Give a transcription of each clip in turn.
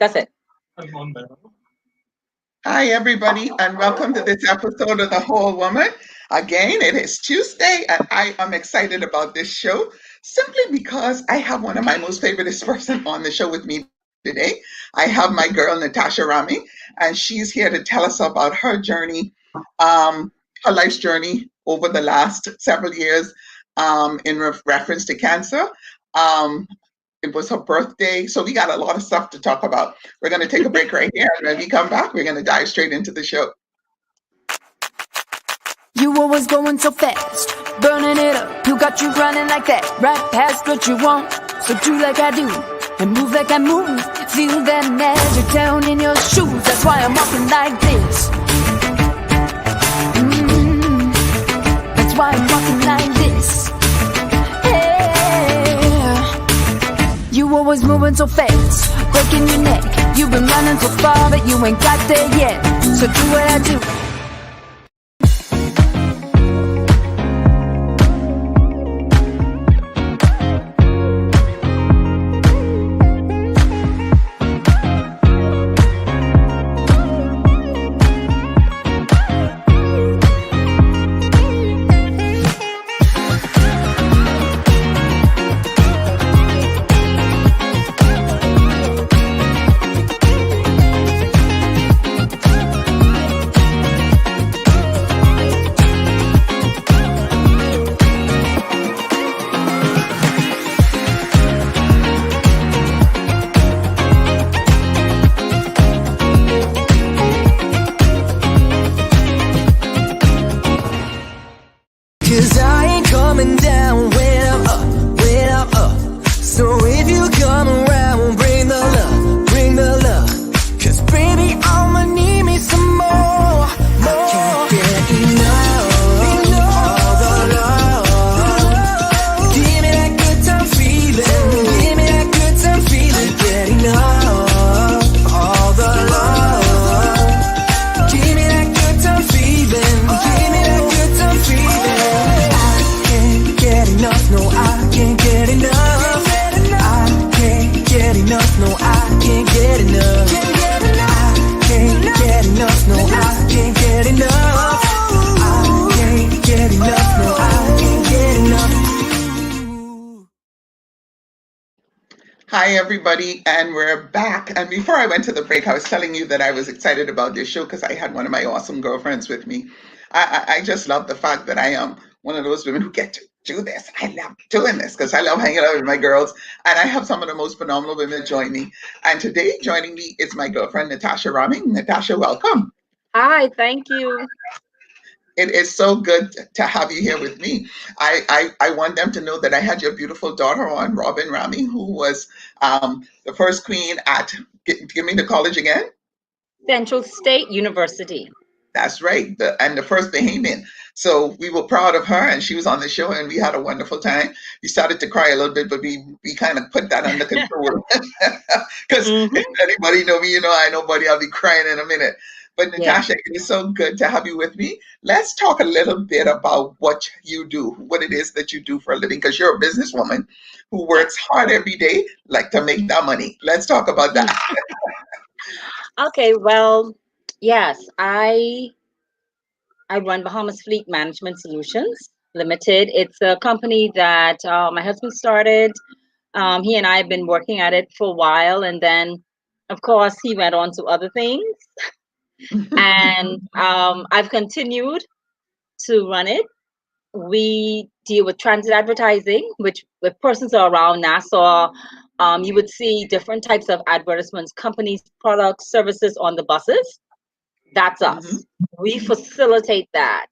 That's it. Hi, everybody, and welcome to this episode of The Whole Woman. Again, it is Tuesday, and I am excited about this show simply because I have one of my most favorite person on the show with me today. I have my girl, Natasha Rahming, and she's here to tell us about her journey, her life's journey over the last several years in reference to cancer. Um, it was her birthday. So we got a lot of stuff to talk about. We're going to take a break right here. And when we come back, we're going to dive straight into the show. You always going so fast, burning it up. You got you running like that, right past what you want. So do like I do, and move like I move. Feel that magic down in your shoes. That's why I'm walking like this. That's why I'm walking like this. You always moving so fast, breaking your neck. You've been running so far, but you ain't got there yet. So do what I do. Cause I ain't coming down when I'm up, when I'm up. So if you come around, bring the love, bring the love. Cause baby, I'ma need me some more, more. I can't get enough of the love. Give me that good time feeling, give me that good time feeling. Get enough of the love. Give me that good time feeling, give me that good time feeling. No, I can't get enough. I can't get enough. No, I can't get enough. I can't get enough. No, I can't get enough. I can't get enough. No, I can't get enough. Hi, everybody, and we're back. And before I went to the break, I was telling you that I was excited about this show because I had one of my awesome girlfriends with me. I just love the fact that I am one of those women who get to do this. I love doing this because I love hanging out with my girls. And I have some of the most phenomenal women join me. And today, joining me is my girlfriend, Natasha Rahming. Natasha, welcome. Hi, thank you. It is so good to have you here with me. I want them to know that I had your beautiful daughter on, Robin Rahming, who was the first queen at, give me the college again? Central State University. That's right, and the first Bahamian. So we were proud of her, and she was on the show, and we had a wonderful time. We started to cry a little bit, but we kind of put that under control. Because if anybody know me, you know I know, buddy, I'll be crying in a minute. But Natasha, it is so good to have you with me. Let's talk a little bit about what you do, what it is that you do for a living, because you're a businesswoman who works hard every day, like to make that money. Let's talk about that. Okay, well, yes, I run Bahamas Fleet Management Solutions Limited. It's a company that my husband started. He and I have been working at it for a while, and then, of course, he went on to other things. And I've continued to run it. We deal with transit advertising, which if persons are around Nassau, you would see different types of advertisements, companies, products, services on the buses. That's us. We facilitate that.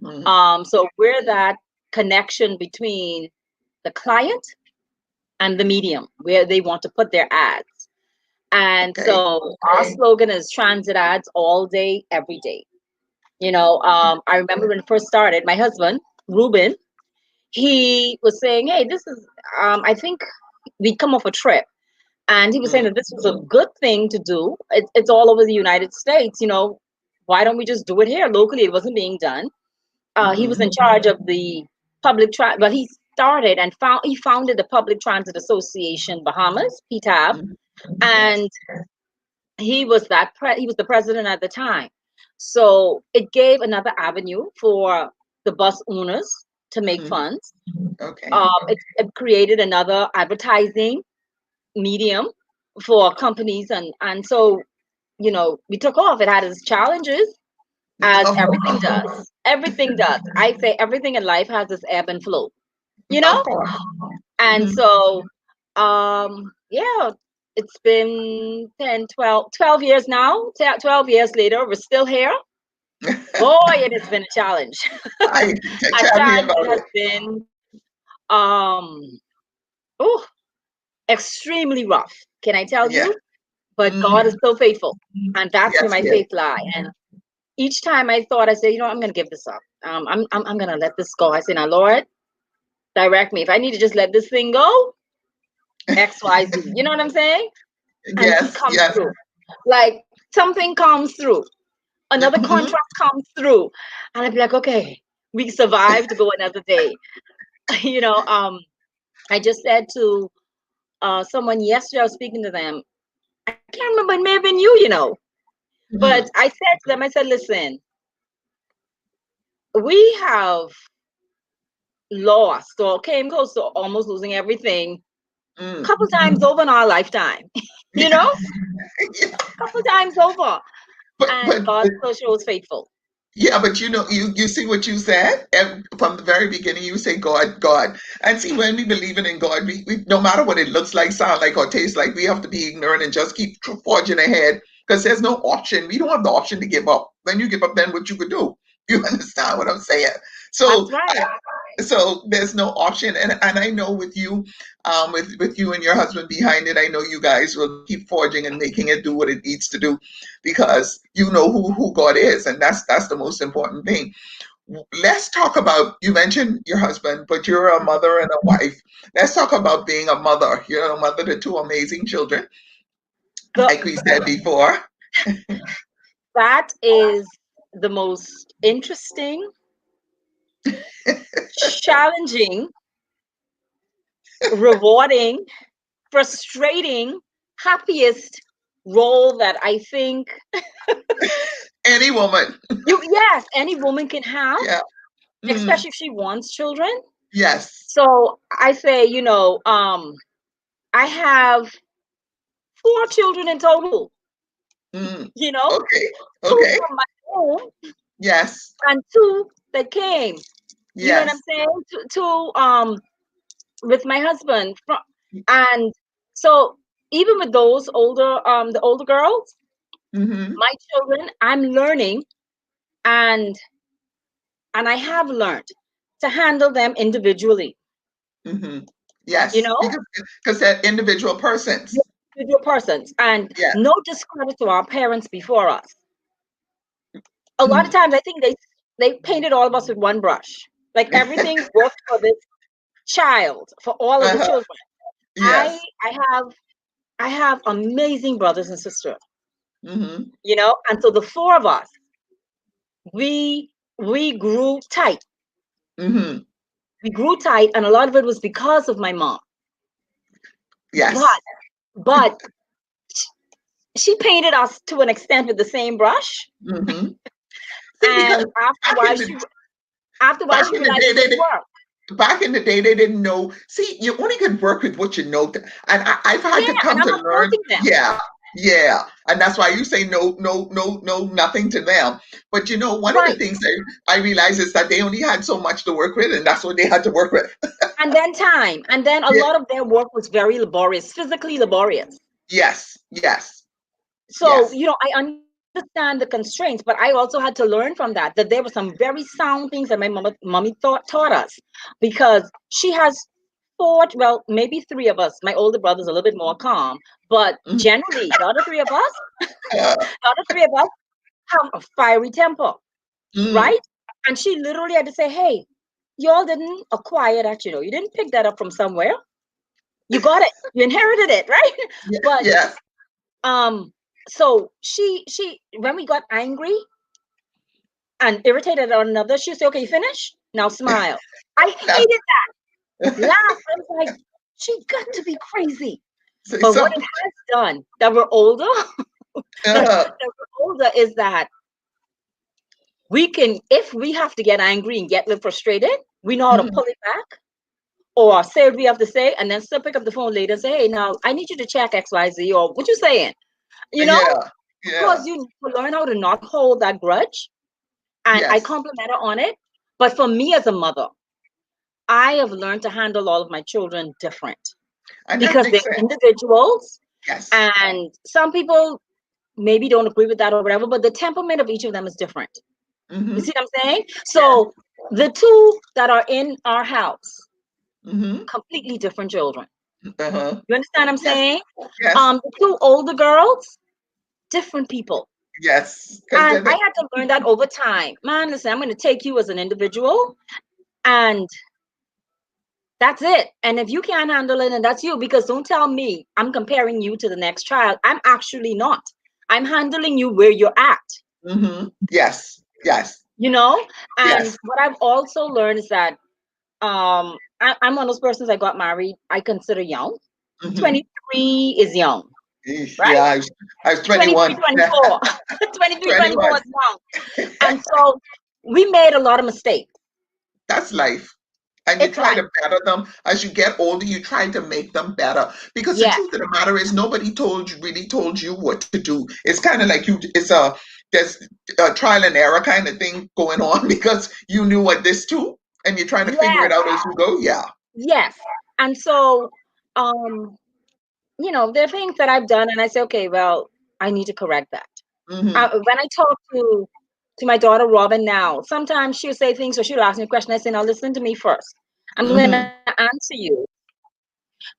So we're that connection between the client and the medium where they want to put their ads. And so our slogan is transit ads all day, every day. You know, I remember when it first started, my husband, Ruben, he was saying, hey, this is, I think we'd come off a trip. And he was saying that this was a good thing to do. It's all over the United States. You know, why don't we just do it here locally? It wasn't being done. He was in charge of the public transit, but he started and he founded the Public Transit Association Bahamas, PTAB, Yes. and he was the president at the time. So it gave another avenue for the bus owners to make Mhm. funds. Okay. It created another advertising medium for companies, and so we took off. It had its challenges, as Of everything course. does. Everything does. I say everything in life has its ebb and flow, you Of know? course. And Mhm. so, yeah, it's been 10, 12 years now. 12 years later, we're still here. Boy, it has been a challenge. At Tell me times, about it has it. been, oh, extremely rough. Can I tell Yeah. you? But God is Mhm. so faithful. And that's where Yes, my yes. faith lie. And each time I thought, I said, I'm going to give this up. I'm going to let this go. I said, now, Lord, direct me. If I need to just let this thing go, XYZ. You know what I'm saying? And he Yes, comes yes. through. Like something comes through, another Mhm. contract comes through, and I'd be like, okay, we survived to go another day. you know, um, I just said to someone yesterday, I was speaking to them. I can't remember, it may have been you. But Mhm. I said to them, I said, listen, we have lost or came close to almost losing everything a Mm. couple times over in our lifetime, you know, Yeah. couple times over. But And but God still shows faithful. yeah, but you see what you said from the very beginning. You say God, God, and see when we believe in God, we no matter what it looks like, sound like, or tastes like, we have to be ignorant and just keep forging ahead because there's no option. We don't have the option to give up. When you give up, then what you could do? You understand what I'm saying? That's So right. so there's no option, and I know with you, with you and your husband behind it, I know you guys will keep forging and making it do what it needs to do because you know who God is, and that's the most important thing. Let's talk about, you mentioned your husband, but you're a mother and a wife. Let's talk about being a mother. You're a mother to two amazing children, The, like we said before. that is the most interesting, challenging, rewarding, frustrating, happiest role that I think Any woman. yes, any woman can have, Yeah. Mm, especially if she wants children. yes. So I say, I have 4 children in total, Mm, you know, okay. two Okay. from my home Yes. and two that came. You know what I'm Yes. saying? Two with my husband. And so even with those the older girls, Mm-hmm. my children, I'm learning and I have learned to handle them individually, Mm-hmm. you Yes. know, Because they're individual persons. individual persons, and Yes. no discredit to our parents before us. A lot of Mm-hmm. times I think they painted all of us with one brush. Like everything worked for this child, for all of the Uh-huh. children. I Yes. I have I have amazing brothers and sisters, Mm-hmm. and so the four of us, we we grew tight. Mm-hmm. We grew tight, and a lot of it was because of my mom. But Yes. but she painted us to an extent with the same brush, Mm-hmm. See, because and after a back while in the back she in the realized day, it didn't work. back in the day, they didn't know. See, you only could work with what you know, and I've had to Yeah, and come I'm to learn. upholding them. Yeah, yeah, and that's why you say no, no, no, no, nothing to them. But one of the Right. things that I realized is that they only had so much to work with, and that's what they had to work with. And then time. And then a Yeah. lot of their work was very laborious, physically laborious. Yes. Yes. So, Yes. I understand the constraints, but I also had to learn from that there were some very sound things that my mommy taught us, because she has four, well, maybe three of us. My older brother's a little bit more calm, but Mhm. generally, Uh, the other three of us have a fiery temper, mm. right? And she literally had to say, hey, y'all didn't acquire that, you didn't pick that up from somewhere. You got it. You inherited it, right? Yeah, But yes. um, so she when we got angry and irritated at another, she said, okay, you finished? Now smile. I That's hated that. Laugh. I was like, she got to be crazy. Say But what it something. has done that we're older, Uh, is that we can, if we have to get angry and get a little frustrated, we know how to mhm. pull it back or say what we have to say and then still pick up the phone later and say, hey, now I need you to check XYZ or what you saying, you know? Yeah, Of course, yeah, you need to learn how to not hold that grudge. And I yes. compliment her on it. But for me as a mother, I have learned to handle all of my children different And that because they're makes sense. individuals. Yes. And some people maybe don't agree with that or whatever, but the temperament of each of them is different. You Mm-hmm. see what I'm saying? Yes. So the two that are in our house, Mm-hmm. completely different children. Uh-huh. You understand what I'm Yes. saying? Yes. The two older girls, different people. Yes. Because And then I they, had to learn that over time. Man, listen, I'm going to take you as an individual and that's it. And if you can't handle it, and that's you, because don't tell me I'm comparing you to the next child. I'm actually not. I'm handling you where you're at, mm-hmm. Yes. Yes. you know? And Yes. what I've also learned is that I'm one of those persons I got married, I consider young. Mm-hmm. 23 is young, Yeah, right? I was 23, 21. 24. 23, 24 21. is young. And so we made a lot of mistakes. That's life. And you It's try like, to better them as you get older. You try to make them better because the yeah, truth of the matter is nobody really told you what to do. It's kind of like there's a trial and error kind of thing going on because you knew what this too, and you're trying to figure it yes, out as you go. Yeah. yes. And so, um, there are things that I've done, and I say, okay, well, I need to correct that. Mm-hmm. When I talk to my daughter Robin now, sometimes she'll say things or she'll ask me a question. I say, now listen to me first. I'm going to Mm-hmm. answer you,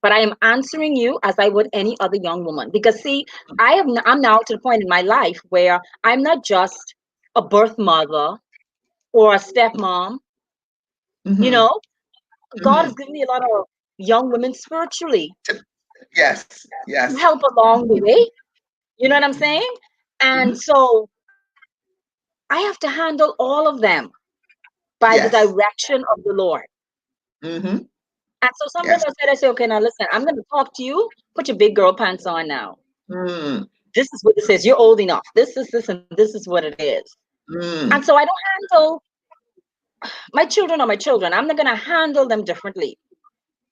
but I am answering you as I would any other young woman. Because see, I'm now to the point in my life where I'm not just a birth mother or a stepmom. You Mm-hmm. know, God Mm-hmm. has given me a lot of young women spiritually Yes. to Yes. help along the way. You know what I'm saying? Mm-hmm. And so I have to handle all of them by the Yes. direction of the Lord. Mm-hmm. And so sometimes Yes. I say, okay, now listen, I'm going to talk to you. Put your big girl pants on now. Mm. This is what this is. You're old enough. This is this, and this is what it is. And Mm. so I don't handle my children are my children. I'm not going to handle them differently.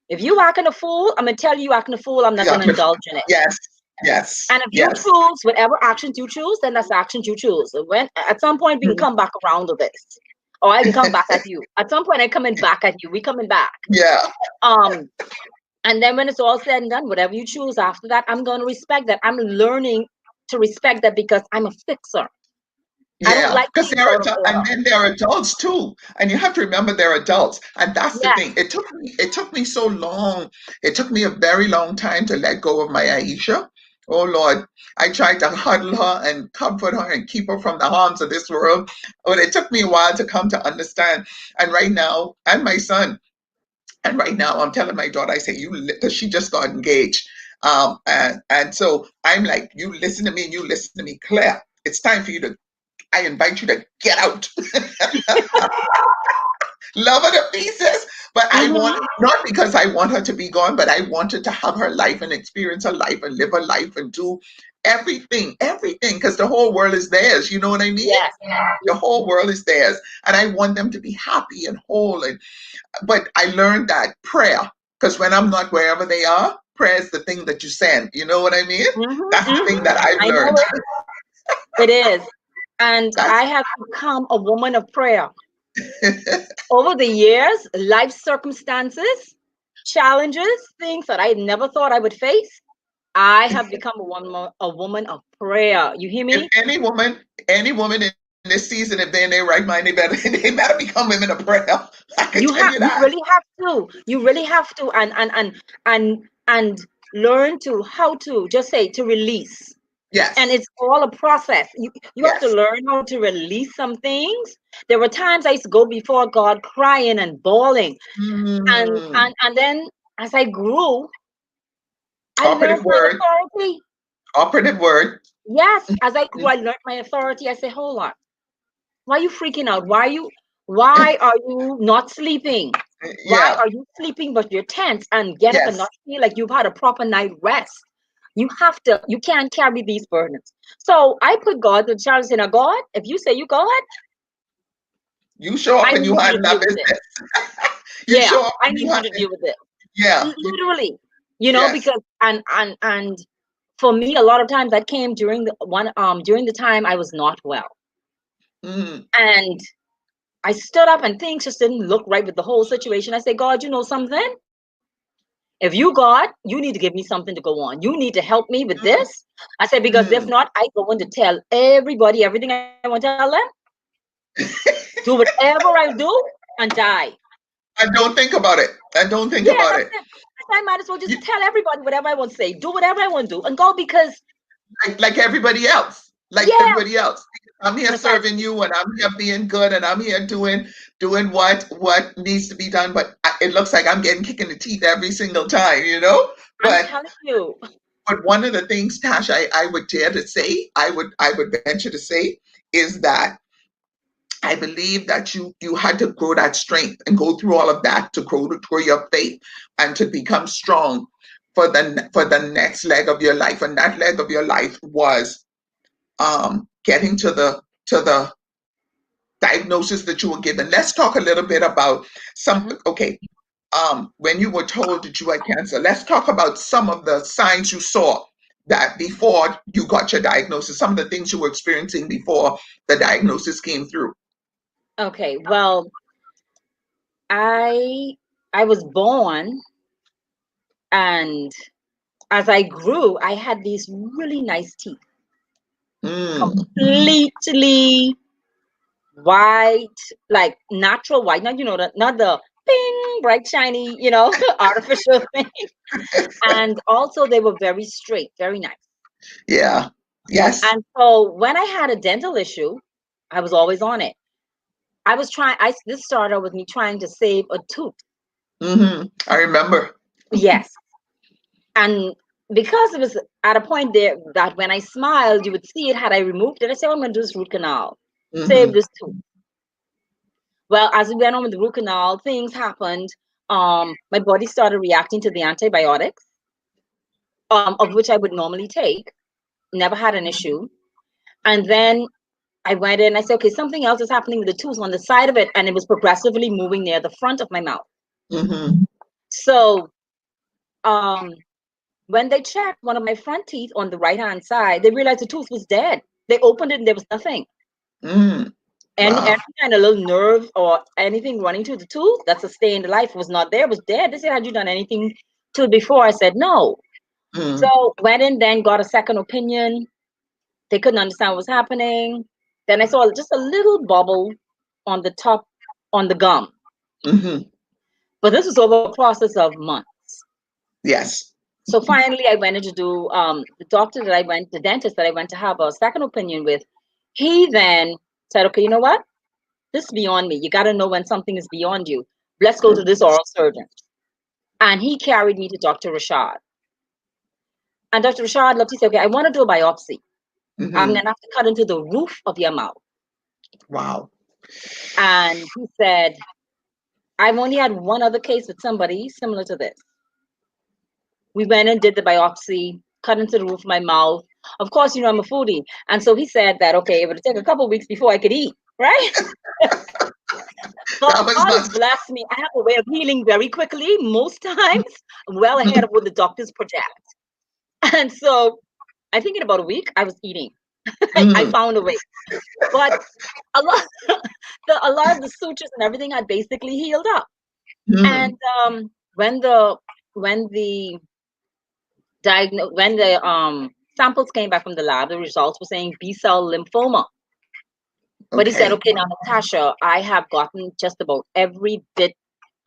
If you acting a fool, I'm going to tell you acting a fool. I'm not Yeah. going to indulge in it. Yes. Yes. And if you Yes. choose whatever actions you choose, then that's the actions you choose. When at some point we can Mhm. come back around to this, or I can come back at you. At some point, I'm coming back at you. We coming back. Yeah. Um, and then when it's all said and done, whatever you choose after that, I'm going to respect that. I'm learning to respect that because I'm a fixer. I don't Yeah, like because things out of and order. then they're adults too, and you have to remember they're adults, and that's the Yes. thing. It took me so long. It took me a very long time to let go of my Aisha. Oh Lord, I tried to huddle her and comfort her and keep her from the harms of this world, but it took me a while to come to understand. And right now, and my son, and right now, I'm telling my daughter, I say, because she just got engaged, and so I'm like, you listen to me, and you listen to me, Claire. It's time for you to I invite you to get out. Love her to pieces. But I Mm-hmm. want, not because I want her to be gone, but I want her to have her life and experience her life and live her life and do everything, because the whole world is theirs. You know what I mean? Yes. The whole world is theirs. And I want them to be happy and whole. But I learned that prayer, because when I'm not wherever they are, prayer is the thing that you send. You know what I mean? Mm-hmm. That's the thing that I've I know learned. it. It is. And That's I have become a woman of prayer. Over the years, life circumstances, challenges, things that I never thought I would face, I have become a woman of prayer. You hear if me? any woman in this season, if they're in their right mind, they better become women of prayer. I can tell you You that. really have to. You really have to and learn to how to just say to release. And Yes, it's all a process. You have to yes. learn how to release some things. There were times I used to go before God crying and bawling. And Mm, and and then as I grew, I learned operative my word. authority. Operative word. Yes, as I grew, I learned my authority. I say, hold on, why are you freaking out? Why are you not sleeping? Why Yeah. are you sleeping but you're tense and get up and Yes. not feel like you've had a proper night rest? You can't carry these burdens. So I put God with Charles saying, God, if you say you God, You show up I and you need you to handle deal that with it. business. You Yeah, show up I and you need you to handle. deal with it. Yeah. Literally, Yes. because and for me, a lot of times that came during the time I was not well. Mm, And I stood up and things just didn't look right with the whole situation. I say, God, you know something? If you God, you need to give me something to go on. You need to help me with mm, this. I said, because if mm. not, I go on to tell everybody everything I want to tell them, do whatever I do and die. And don't think about it. And don't think Yeah, about that's it. it. I said, I might as well just You, tell everybody whatever I want to say, do whatever I want to do, and go because, like everybody else. Like yeah, everybody else. I'm here serving precisely. you and I'm here being good and I'm here doing what needs to be done. But it looks like I'm getting kicked in the teeth every single time, you know? I'm But telling you. one of the things, Tash, I would dare to say, I would venture to say, is that I believe that you had to grow that strength and go through all of that to grow your faith and to become strong for the next leg of your life. And that leg of your life was getting to the diagnosis that you were given. Let's talk a little bit about some. Hmm. Okay, when you were told that you had cancer, let's talk about some of the signs you saw that before you got your diagnosis. Some of the things you were experiencing before the diagnosis came through. Okay, well, I I was born, and as I grew, I had these really nice teeth, Mm, completely white, like natural white, not not the ping bright shiny, artificial thing. And also they were very straight, very nice. yeah. Yes. And so when I had a dental issue, I was always on it. This started with me trying to save a tooth. I remember. Yes. And because it was at a point there that when I smiled, you would see it. Had I removed it, I said, "Oh, I'm going to do this root canal, save Hmm. this tooth." Well, as we went on with the root canal, things happened. My body started reacting to the antibiotics, of which I would normally take. Never had an issue. And then I went in. I said, "Okay, something else is happening with the tooth on the side of it," and it was progressively moving near the front of my mouth. Hmm. So, um, when they checked one of my front teeth on the right hand side, they realized the tooth was dead. They opened it and there was nothing. Mm. Any Wow. kind of little nerve or anything running to the tooth that sustained life was not there, was dead. They said, "Had you done anything to it before?" I said, "No." Mm. So went in, then got a second opinion. They couldn't understand what was happening. Then I saw just a little bubble on the top, on the gum. Hmm. But this was over a process of months. Yes. So finally, I went in to do the dentist that I went to have a second opinion with. He then said, "Okay, you know what? This is beyond me. You got to know when something is beyond you. Let's go to this oral surgeon." And he carried me to Dr. Rashad. And Dr. Rashad looked, he said, "Okay, I want to do a biopsy. I'm Hmm. going to have to cut into the roof of your mouth." Wow. And he said, "I've only had one other case with somebody similar to this. We went and did the biopsy, cut into the roof of my mouth. Of course, I'm a foodie." And so he said that, okay, it would take a couple of weeks before I could eat, right? That God was has not. blessed me. I have a way of healing very quickly, most times, well ahead of what the doctors project. And so I think in about a week, I was eating. I Mm. found a way. But a lot, a lot of the sutures and everything had basically healed up. And Mm. when the samples came back from the lab, the results were saying B-cell lymphoma. But he said, Okay. "Okay, now Natasha, I have gotten just about every bit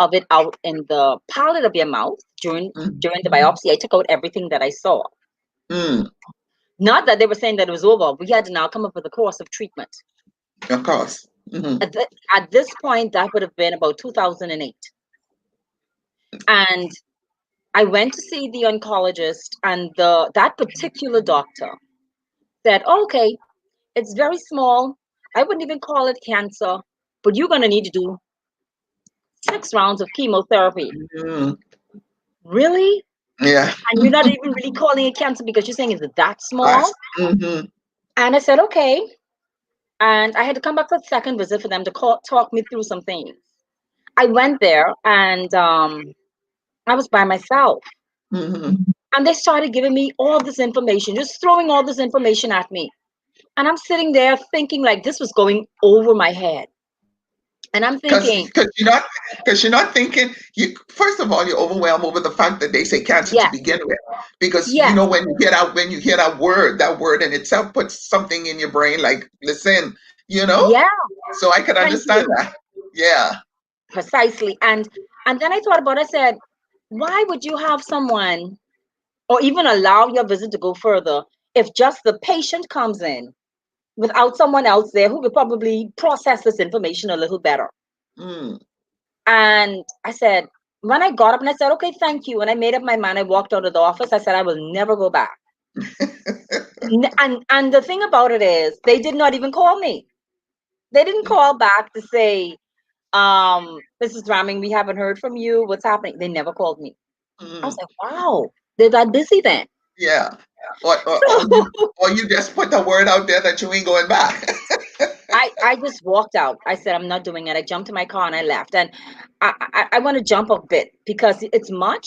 of it out in the palate of your mouth Mm. during the biopsy. I took out everything that I saw." Mm. Not that they were saying that it was over. We had to now come up with a course of treatment. Of course. Hmm. At this point, that would have been about 2008. And I went to see the oncologist, and that particular doctor said, "Okay, it's very small. I wouldn't even call it cancer, but you're going to need to do 6 rounds of chemotherapy. Mm. Really? Yeah. And you're not even really calling it cancer because you're saying, is it that small? Mm-hmm. And I said, okay. And I had to come back for the second visit for them to talk me through some things. I went there and I was by myself. Mm-hmm. And they started giving me all this information, just throwing all this information at me. And I'm sitting there thinking like this was going over my head. And I'm Because thinking, you're not thinking, you first of all, you're overwhelmed over the fact that they say cancer to yes, begin with. Because yes, when you hear that word in itself puts something in your brain like, listen, yeah, so I could thank understand you. that. Yeah. Precisely. And then I thought about it, I said, why would you have someone or even allow your visit to go further if just the patient comes in without someone else there who could probably process this information a little better? Mm. And I said, when I got up and I said, okay, thank you. And I made up my mind, I walked out of the office. I said, I will never go back. And the thing about it is, they did not even call me. They didn't call back to say, Mrs. Rahming, we haven't heard from you. What's happening? They never called me. I was Mm. like, wow, they're that busy then. Yeah. Or, or, or, So you, or you just put the word out there that you ain't going back. I just walked out. I said, I'm not doing it. I jumped in my car and I left. And I want to jump a bit because it's much,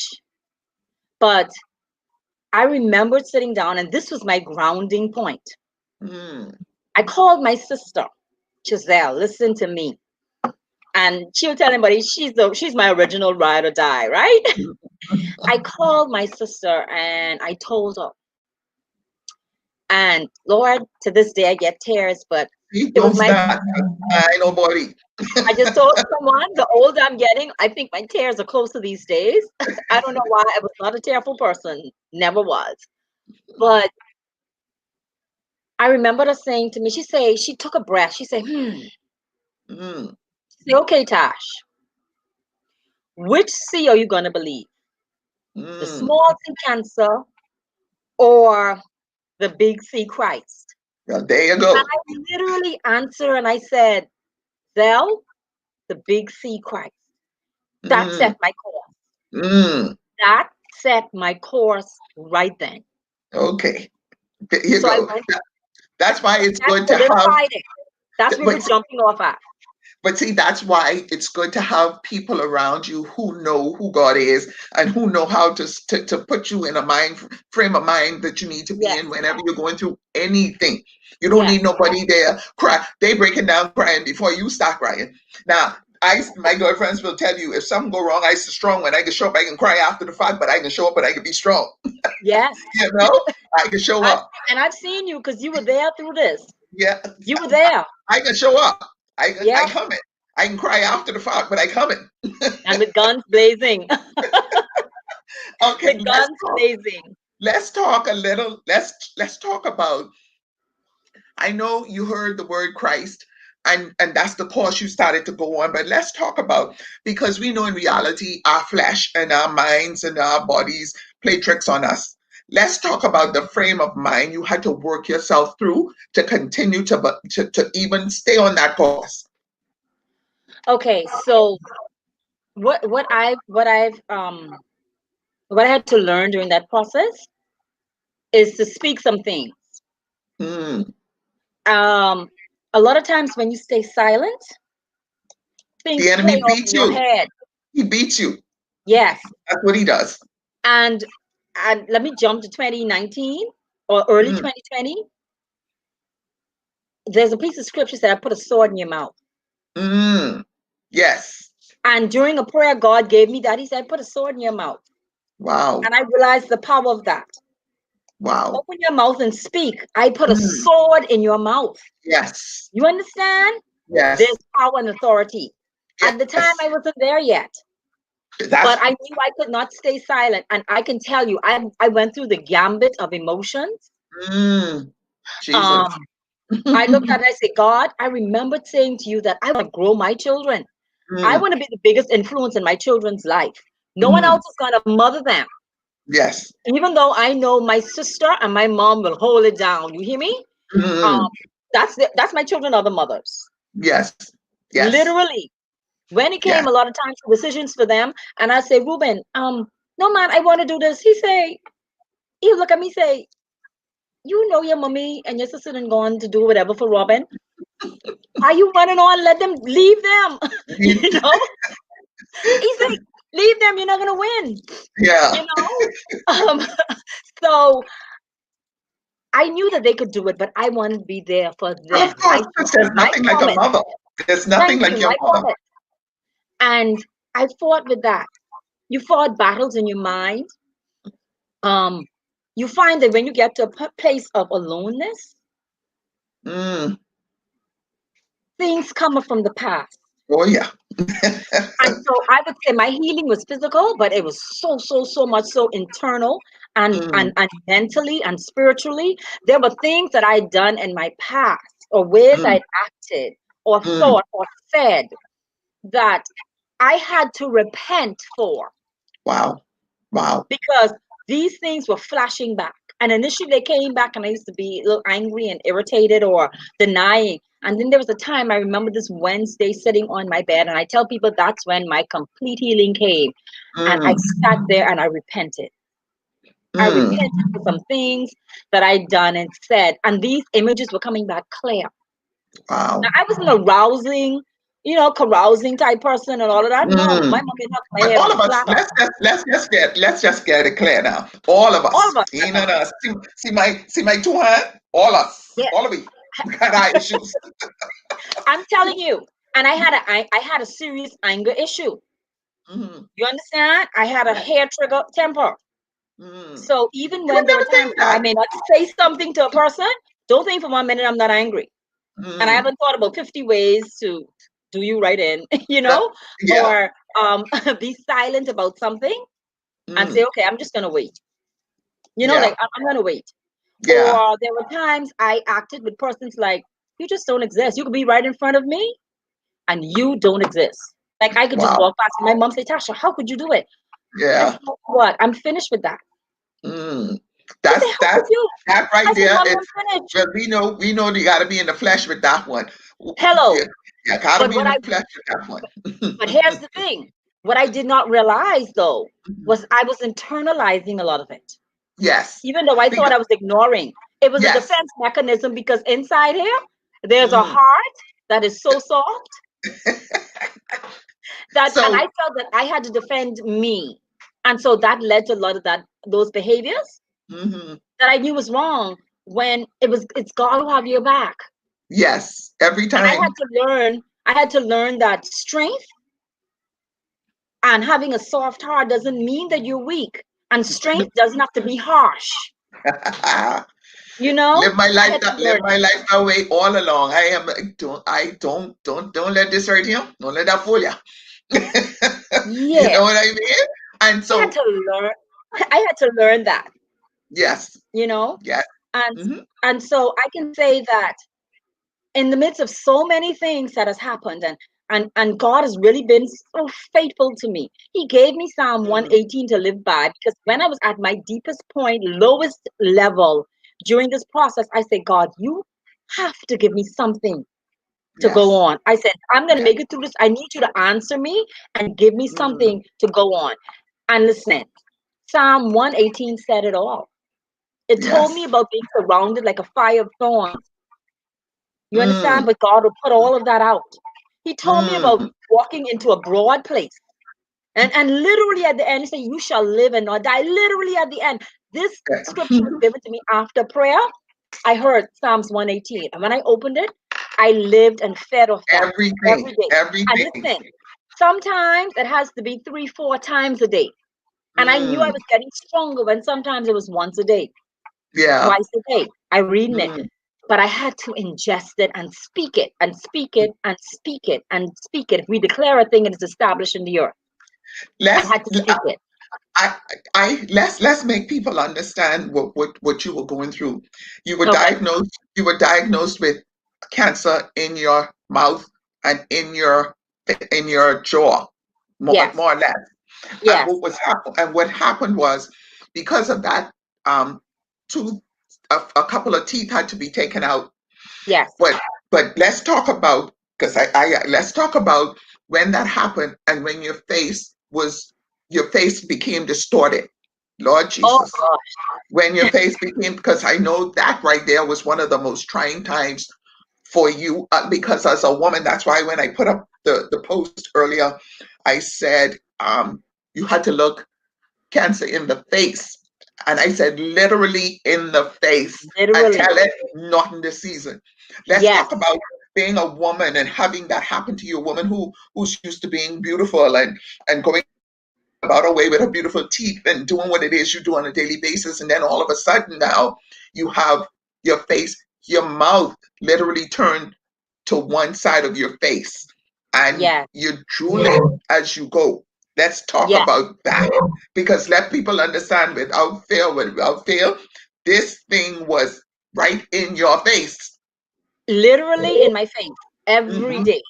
but I remembered sitting down and this was my grounding point. Mm. I called my sister, Giselle, listen to me. And she'll tell anybody she's my original ride or die, right? I called my sister and I told her. And Lord, to this day I get tears, but See, it was don't my start. I ain't nobody. I just told someone the older I'm getting, I think my tears are closer these days. I don't know why. I was not a tearful person, never was. But I remember her saying to me, she took a breath. She said, Mm. She said, okay, Tash, which C are you going to believe? The Mm. small C cancer or the big C Christ? Well, there you And go. I literally answered and I said, Zell, the big C Christ. That Mm. set my course. Mm. That set my course right then. Okay. There you So I go. went, That's why it's that good to have, solidified it. That's where we're but jumping off at. But see, that's why it's good to have people around you who know who God is and who know how to put you in a frame of mind that you need to be Yes, in whenever you're going through anything. You don't yes, need nobody there cry. They breaking down crying before you start crying. Now, my girlfriends will tell you if something go wrong, I strong when I can show up. I can cry after the fact, but I can show up and I can be strong. yes. You know, I can show I up. and I've seen you because you were there through this. Yeah, You were there. I can show up. I Yep. coming. I can cry after the fact, but I coming. And with guns blazing. Okay, With guns blazing. let's talk a little. Let's talk about. I know you heard the word Christ, and that's the course you started to go on. But let's talk about, because we know in reality our flesh and our minds and our bodies play tricks on us. Let's talk about the frame of mind you had to work yourself through to continue to even stay on that course. Okay, so what I had to learn during that process is to speak some things. Hmm. Um, a lot of times when you stay silent, The things play enemy off beats in your you. head. He beats you. Yes. That's what he does. And and let me jump to 2019 or early Mm, 2020. There's a piece of scripture that I put a sword in your mouth. mm, yes. And during a prayer God gave me that, he said, put a sword in your mouth. Wow. And I realized the power of that. Wow. Open your mouth and speak. I put a Mm, sword in your mouth. yes. You understand? Yes. There's power and authority. At the time, Yes. I wasn't there yet, but That's I knew I could not stay silent. And I can tell you, I went through the gambit of emotions. mm, Jesus. Um, I looked at it, I said, God, I remembered saying to you that I want to grow my children. I Mm, want to be the biggest influence in my children's life. No one mm, else is going to mother them. yes. Even though I know my sister and my mom will hold it down. You hear me? Um, Mm, that's my children are the mothers. yes. Yes. Literally. When it Yeah. came a lot of times for decisions for them, and I say, Ruben, no man, I want to do this. He look at me say, you know your mommy and your sister done gone to do whatever for Robin. Are you running on? Let them leave them. you know? He's like, leave them, you're not gonna win. Yeah. You know? So I knew that they could do it, but I wanted to be there for Well, of them. course, because there's My nothing like a promise. mother. There's nothing Thank like you. your I mother. promise. And I fought with that. You fought battles in your mind. Um, you find that when you get to a place of aloneness, Mm. things come up from the past. Oh yeah. And so I would say my healing was physical, but it was so much so internal Mm. and mentally and spiritually. There were things that I'd done in my past or ways Mm. I'd acted or Mm. thought or said that I had to repent for Wow. Wow. because these things were flashing back. And initially they came back and I used to be a little angry and irritated or denying. And then there was a time I remember this Wednesday sitting on my bed, and I tell people that's when my complete healing came. And I Mm. sat there and I repented. I Mm. repented for some things that I'd done and said, and these images were coming back clear. Now Wow. I wasn't a rousing, carousing type person and all of that. No, Mm. my mom had knocked my But head all on of us, flat. let's just get it clear now. All of All us, of us. in and us. See my two hands. All us, Yeah. all of we got our issues. I'm telling you. And I had a serious anger issue. Mm. You understand? I had a Yeah. hair trigger temper. Mm. So even You when would there were never times think where I that. may not say something to a person, don't think for 1 minute I'm not angry. And I Mm. haven't thought about 50 ways to do you right in, That, yeah. or be silent about something and say, Mm. okay, I'm just gonna wait. Yeah. Like I'm gonna wait. Yeah. Or there were times I acted with persons like, you just don't exist. You could be right in front of me and you don't exist. Like I could just Wow. walk past and my mom say, Tasha, how could you do it? I Yeah. said, what? I'm finished with that. Mm. She said, That's how could you? that I right said, there. mommy, It's I'm finished. well, we know you got to be in the flesh with that one. Hello. Yeah, yeah, got to But be in what I the flesh with that one. but here's the thing. What I did not realize though was I was internalizing a lot of it. Yes. Even though I thought Because, I was ignoring. It was a yes. defense mechanism because inside here, there's a Mm. heart that is so soft and I So, felt that I had to defend me. And so that led to a lot of those behaviors mhm, that I knew was wrong when it's God who have your back. yes, every And time. I had to learn that strength and having a soft heart doesn't mean that you're weak. And strength doesn't have to be harsh. I had to Live learn. my life that way all along. Don't let this hurt you. Don't let that fool you. You Yeah. know what I mean? And I had so, to learn. I had to learn that, yes, you know? yes. And Hmm. and so I can say that in the midst of so many things that has happened and God has really been so faithful to me. He gave me Psalm Mm. 118 to live by because when I was at my deepest point, lowest level during this process, I said, God, you have to give me something to go Yes, on. I said, I'm going to yes. make it through this. I need you to answer me and give me Mm. something to go on. And listen, Psalm 118 said it all. It told Yes. me about being surrounded like a fire of thorns. You Mm. understand? But God will put all of that out. He told me about Mm. walking into a broad place. And literally at the end, he said, you shall live and not die. Literally at the end. This scripture was given to me after prayer. I heard Psalms 118. And when I opened it, I lived and fed off that Everything, every day. And everything. listen, sometimes it has to be 3-4 times a day. And I knew I Mm. was getting stronger when sometimes it was once a day, Yeah. twice a day. I reading it. Mm. But I had to ingest it and speak it and speak it and speak it and speak it. If we declare a thing, it is established in the earth. I Let's had to speak it. I let's make people understand what you were going through. You were Okay. diagnosed with cancer in your mouth and in your jaw, Yes. more or less. And Yes. what happened was because of that, um, two a couple of teeth had to be taken out. Yes. But let's talk about because I let's talk about when that happened and when your face became distorted. Lord Oh Jesus, gosh. when your face became, because I know that right there was one of the most trying times for you, because as a woman, that's why when I put up the post earlier, I said, you had to look cancer in the face. And I said, literally in the face, and Literally. tell it not in the season. Let's Yes. talk about being a woman and having that happen to you, a woman who's used to being beautiful and going about her way with her beautiful teeth and doing what it is you do on a daily basis. And then all of a sudden now you have your face, your mouth literally turned to one side of your face and Yes. you're drooling as you go. Let's talk Yes. about that because let people understand without fail, this thing was right in your face. Literally in my face every Hmm. day.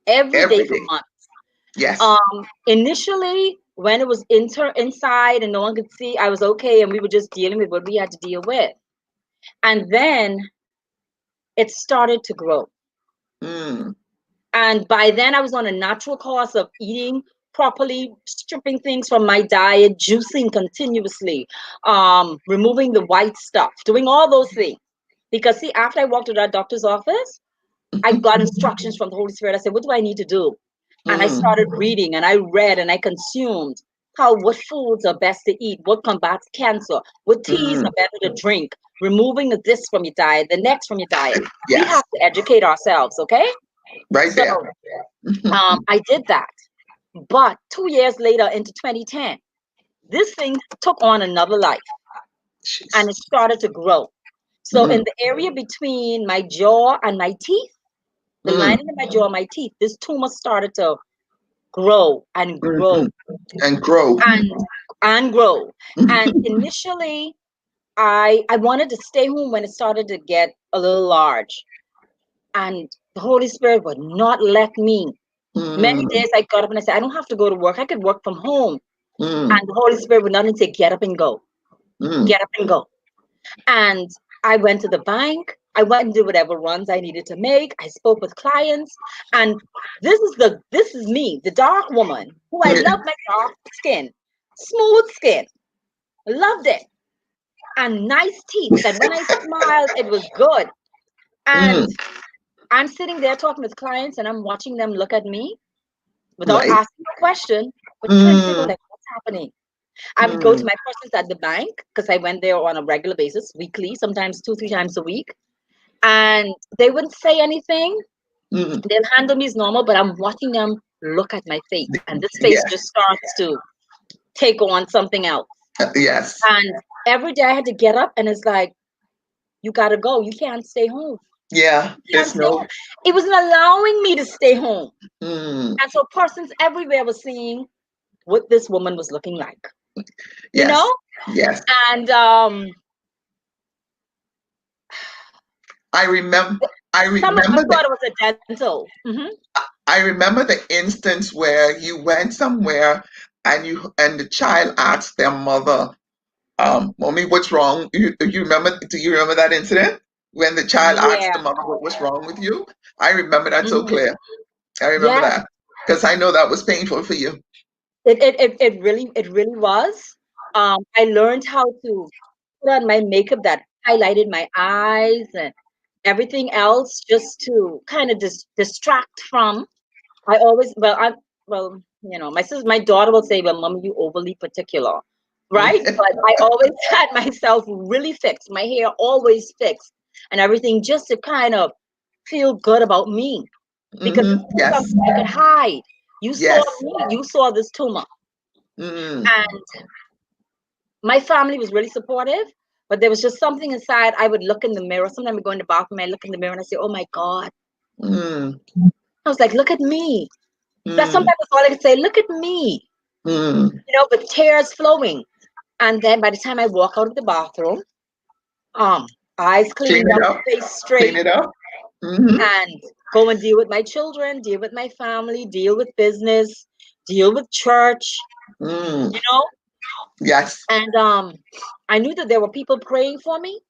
Every day Every for day. months. Yes. Initially, when it was inside and no one could see, I was okay, and we were just dealing with what we had to deal with. And then it started to grow. Mm. And by then, I was on a natural course of eating properly, stripping things from my diet, juicing continuously, removing the white stuff, doing all those things. Because see, after I walked to that doctor's office, I got instructions from the Holy Spirit. I said, what do I need to do? And I Mm. started reading and I read and I consumed what foods are best to eat, what combats cancer, what teas Mm. are better to drink, removing the this from your diet, the next from your diet. We Yes. have to educate ourselves, okay? Right So there. I did that. But 2 years later, into 2010, this thing took on another life and it Jesus. started to grow. So in Mm. the area between my jaw and my teeth, the Mm. lining of my jaw and my teeth, this tumor started to grow and grow Mm. And grow. and grow. And initially, I wanted to stay home when it started to get a little large, and the Holy Spirit would not let me. Many Mm. days I got up and I said, I don't have to go to work. I could work from home. Mm. And the Holy Spirit would not even say, get up and go, Mm. get up and go. And I went to the bank. I went and did whatever runs I needed to make. I spoke with clients. And this is me, the dark woman, who I love my dark skin, smooth skin. Loved it. And nice teeth. And when I smiled, it was good. Mm. And I'm sitting there talking with clients and I'm watching them look at me without Right. asking a question, but trying to figure out Mm. like what's happening. I would go to Mm. my persons at the bank because I went there on a regular basis, weekly, sometimes 2, 3 times a week. And they wouldn't say anything. Mm. They'll handle me as normal, but I'm watching them look at my face. And this face Yes. just starts to take on something else. Yes. And every day I had to get up and it's like, you gotta go. You can't stay home. Yeah. You can't It's stay home. no. It wasn't allowing me to stay home. Mm. And so persons everywhere were seeing what this woman was looking like, you know? Yes. Yes. And I remember. I some of them remember the. thought it was a dental. I remember the instance where you went somewhere and the child asked their mother, "Mommy, what's wrong?" You remember? Do you remember that incident when the child asked Yeah. the mother what was wrong with you? I remember that so hmm clear. I remember Yes. that because I know that was painful for you. It really was. I learned how to put on my makeup that highlighted my eyes and everything else just to kind of distract from. I always, my daughter will say, well, mommy, you overly particular, right? But I always had myself really fixed, my hair always fixed and everything just to kind of feel good about me because Hmm. it's not Yes. something I could hide. You saw Yes. me, you saw this tumor. Mm. And my family was really supportive, but there was just something inside. I would look in the mirror. Sometimes I go in the bathroom, I look in the mirror and I say, oh my God. Mm. I was like, look at me. That's Mm. sometimes all I could say, look at me, Mm. with tears flowing. And then by the time I walk out of the bathroom, um, eyes Clean cleaned it up, up. face Clean straight, it up. Hmm. and go and deal with my children, deal with my family, deal with business, deal with church, Mm. you know. Yes. And I knew that there were people praying for me.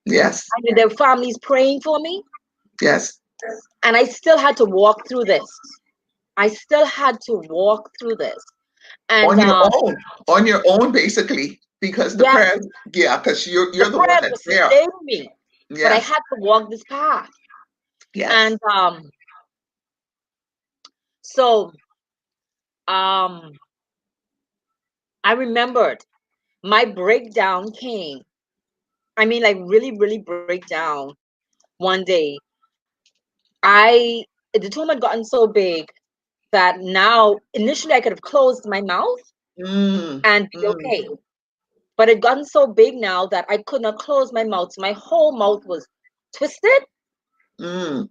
Yes. I knew there were families praying for me. Yes. And I still had to walk through this. I still had to walk through this. And on your own, basically, because the yes, prayers, yeah, because the you're the one prayers that's were there. sustaining me, but I Yes, had to walk this path. yes. And so um, I remembered my breakdown came. I mean, like really, really breakdown one day. The tumor had gotten so big that now initially I could have closed my mouth Mm, and be mm, okay. But it gotten so big now that I could not close my mouth. So my whole mouth was twisted mm.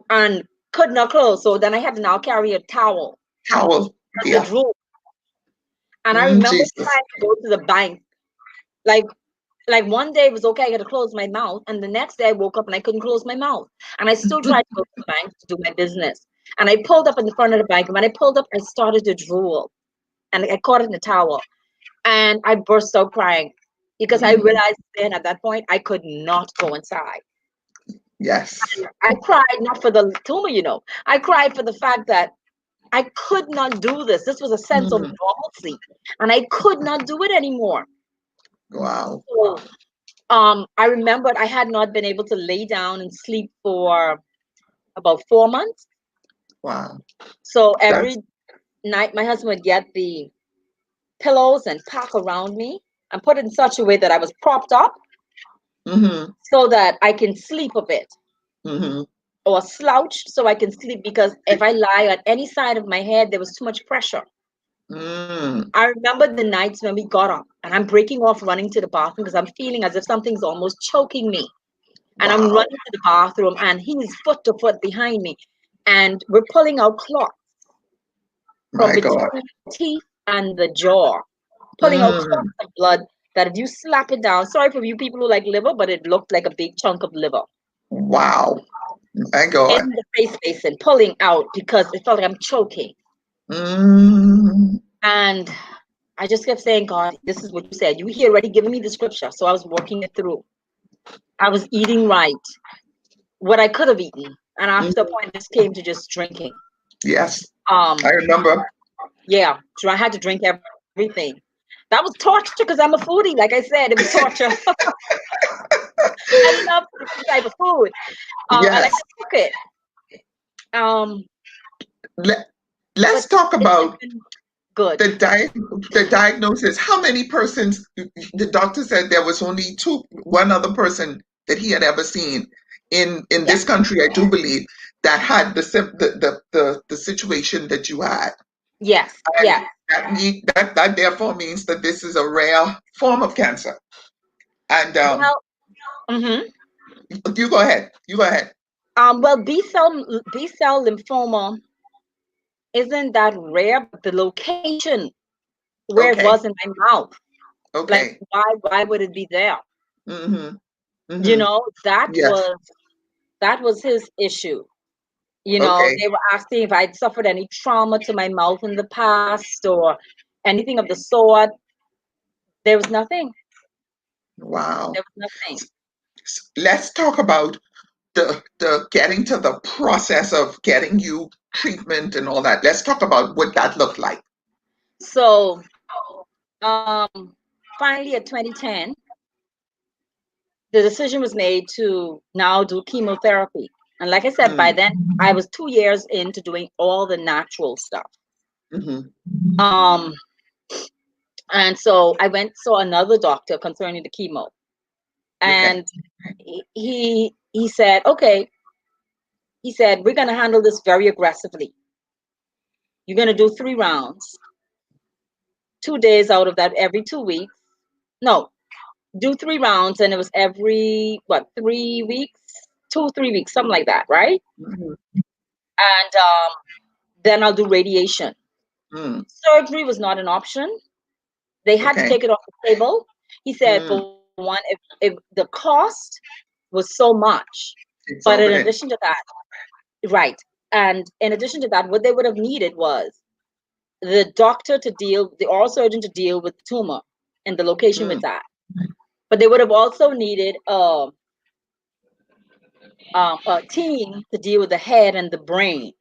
and could not close. So then I had to now carry a towel Towel, and the yeah. drool. And I Mm, remember Jesus. trying to go to the bank. Like like one day it was okay, I got to close my mouth, and the next day I woke up and I couldn't close my mouth. And I still tried to go to the bank to do my business. And I pulled up in the front of the bank, and when I pulled up, I started to drool. And I caught it in the towel. And I burst out crying because I Mm, realized then at that point I could not go inside. yes. I cried not for the tumor, I cried for the fact that I could not do this. This was a sense of Mm, normalcy, and I could not do it anymore. wow. So, I remembered I had not been able to lay down and sleep for about 4 months. Wow. So That's every night, my husband would get the pillows and pack around me and put it in such a way that I was propped up mm-hmm, so that I can sleep a bit, mm-hmm. or slouched so I can sleep, because if I lie on any side of my head, there was too much pressure. Mm, I remember the nights when we got up and I'm breaking off running to the bathroom because I'm feeling as if something's almost choking me. And I'm wow. running to the bathroom and he's foot to foot behind me. And we're pulling out clots from My between God. the teeth and the jaw, pulling out Mm, clots of blood that if you slap it down, sorry for you people who like liver, but it looked like a big chunk of liver wow. My in God. the face basin, pulling out because it felt like I'm choking. Mm, And I just kept saying, God, this is what you said. You here already giving me the scripture. So I was working it through. I was eating right, what I could have eaten. And after a mm, point, this came to just drinking. yes. Um, I remember. yeah, so I had to drink everything. That was torture because I'm a foodie. Like I said, it was torture. I love this type of food. And I Yes. just took it. Um, Let, but let's talk it's about been good. the diagnosis. How many persons? The doctor said there was only one other person that he had ever seen in Yeah. this country, I do believe, that had the situation that you had. Yes. And Yeah. that therefore means that this is a rare form of cancer. And Well, hmm you go ahead. You go ahead. well, B cell lymphoma isn't that rare, but the location where it Okay. was in my mouth, like Okay. why would it be there? Mm-hmm. You Mm-hmm. know, that Yes. was that was his issue. Okay. They were asking if I'd suffered any trauma to my mouth in the past or anything of the sort. There was nothing. Wow. There was nothing. Let's talk about the getting to the process of getting you treatment and all that. Let's talk about what that looked like. So, finally at 2010, the decision was made to now do chemotherapy. And like I said, by Mm, then I was 2 years into doing all the natural stuff. mm-hmm. Um, and so I went saw another doctor concerning the chemo, Okay. and he said, okay, he said, we're going to handle this very aggressively. You're going to do 3 rounds, 2 days out of that every 2 weeks. No, do 3 rounds, and it was every 3 weeks, 2 3 weeks, something like that, right? Mm-hmm. And then I'll do radiation. Mm, Surgery was not an option. They had to okay. take it off the table. He said, Mm, for one, if the cost was so much, but in exorbitant. addition to that, right, and in addition to that, what they would have needed was the oral surgeon to deal with the tumor and the location with Mm, that. But they would have also needed a team to deal with the head and the brain,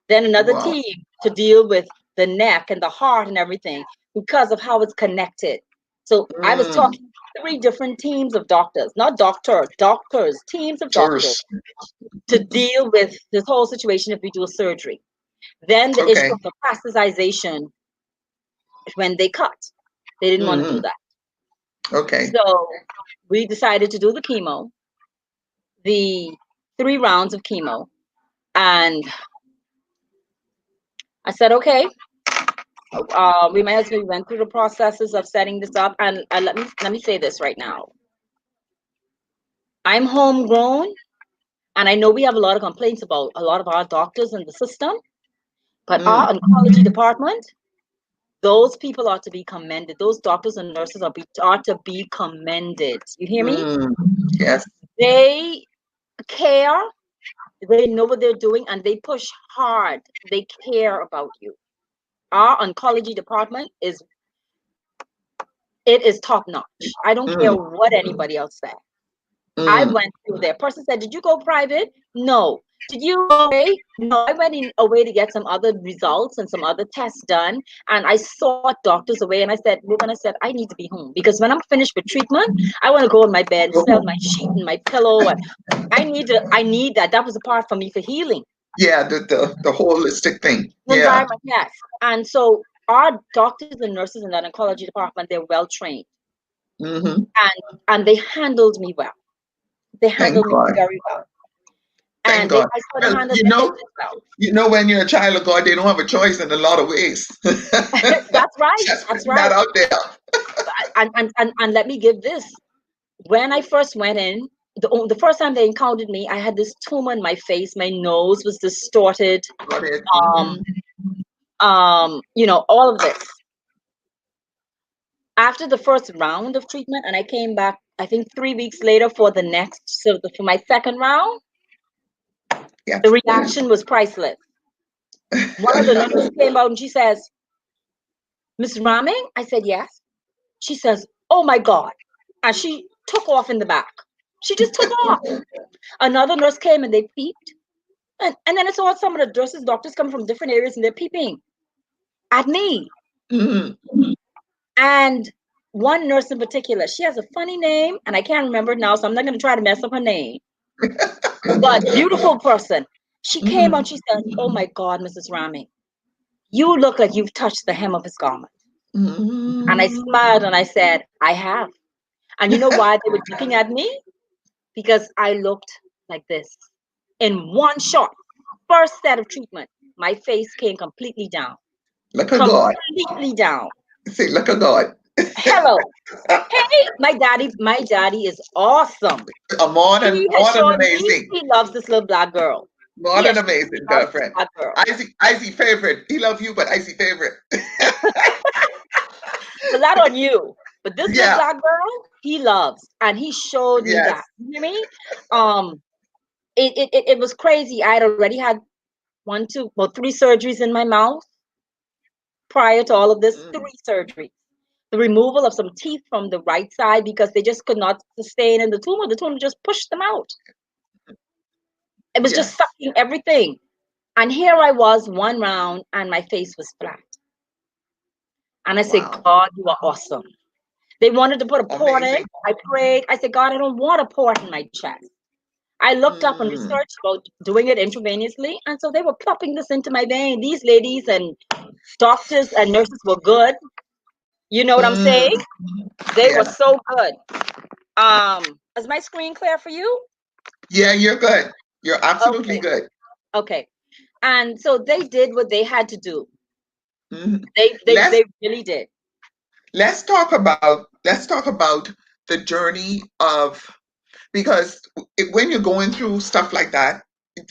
then another Wow. team to deal with the neck and the heart and everything because of how it's connected. So I was Mm. talking three different teams of doctors, not doctors, teams of doctors First. to deal with this whole situation if we do a surgery. Then the issue Okay. of the plasticization when they cut. They didn't want to do Mm-hmm. that. Okay. So we decided to do the chemo, the 3 rounds of chemo. And I said, okay. We my husband we went through the processes of setting this up. And let me say this right now. I'm homegrown, and I know we have a lot of complaints about a lot of our doctors in the system, but Mm. our oncology department, those people are to be commended. Those doctors and nurses are to be commended. You hear me? Mm. Yes. They care, they know what they're doing, and they push hard. They care about you. Our oncology department is top notch. I don't care Mm. what anybody else says. I Mm. went through there. Person said, "Did you go private?" No. Did you go away? No. I went in away to get some other results and some other tests done. And I sought doctors away. And I said, "Woman, I said, I need to be home because when I'm finished with treatment, I want to go in my bed and Go smell home. my sheet and my pillow. And I need that. That was a part for me for healing. Yeah, the holistic thing. Yeah. Environment, yes. And so our doctors and nurses in that oncology department, they're well trained. Mm-hmm. And they handled me well. They Thank handled me God. very well. Thank And God. I saw them Well, handle their business well. when you're a child of God, they don't have a choice in a lot of ways. That's right. Just That's putting that right. out there. And let me give this. When I first went in, the first time they encountered me, I had this tumor in my face. My nose was distorted. Got it. Um, all of this. After the first round of treatment, and I came back, I think 3 weeks later for the next, for my second round, the Yes. reaction was priceless. One of the nurses came out and she says, "Miss Rahming?" I said, "Yes." She says, "Oh my God." And she took off in the back. She just took off. Another nurse came and they peeped. And then I saw some of the nurses, doctors come from different areas and they're peeping at me. Mm. And one nurse in particular, she has a funny name and I can't remember it now, so I'm not going to try to mess up her name. But beautiful person. She came out, Mm. she said, "Oh my God, Mrs. Rahming, you look like you've touched the hem of his garment." And I Mm. smiled and I said, "I have." And you know why they were looking at me? Because I looked like this. In one shot, first set of treatment, my face came completely down. Look at God. Completely down. Say, look at God. Hello. Hey, my daddy is awesome. He has More than shown me amazing. he loves this little black girl. More He than has shown me he amazing, loves this girlfriend. black girl. Icy favorite. He love you, but icy favorite. But not on you. But this little Yeah. black girl, he loves. And he showed me Yes. that. You hear me? Um, it was crazy. I had already had 3 surgeries in my mouth prior to all of this. Mm. 3 surgeries. The removal of some teeth from the right side because they just could not sustain in the tumor. The tumor just pushed them out. It was just Yes. sucking everything. And here I was, 1 round, and my face was flat. And I said, Wow. "God, you are awesome." They wanted to put a port in. Amazing. I prayed. I said, "God, I don't want a port in my chest." I looked up and Mm. researched about doing it intravenously. And so they were plopping this into my vein. These ladies and doctors and nurses were good. You know what I'm Mm. saying? They were Yes. so good. Is my screen clear for you? Yeah, you're good. You're absolutely Okay. good. Okay. And so they did what they had to do. Mhm. They they Let's they really did. let's talk about the journey of, because when you're going through stuff like that,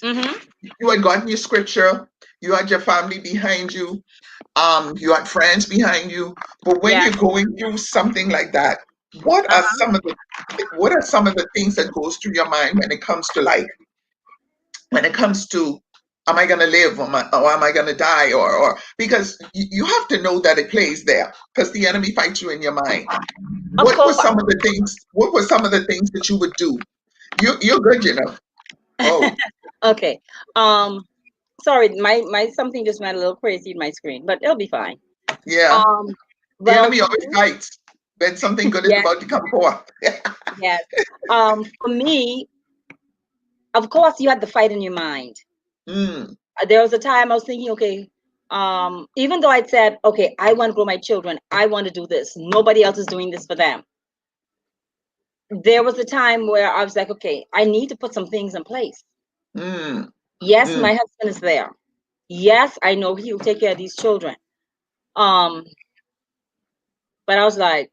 Mm-hmm. you had gotten your scripture, you had your family behind you, you had friends behind you, but when Yeah. you're going through something like that, what are Uh-huh. some of the things that goes through your mind when it comes to am I going to live, or am I going to die, or because you have to know that it plays there because the enemy fights you in your mind. Of What were course. some of the things? What were some of the things that you would do? You're good, you know. Okay. Sorry, my something just went a little crazy in my screen, but it'll be fine. Yeah. Um, The well, enemy for always me, fights when something good is yes, about to come forth. yes. For me, of course, you had the fight in your mind. Mm, There was a time I was thinking, okay, even though I'd said, okay, I want to grow my children, I want to do this. Nobody else is doing this for them. There was a time where I was like, okay, I need to put some things in place. mm, Yes, mm, my husband is there. Yes, I know he will take care of these children. Um, but I was like,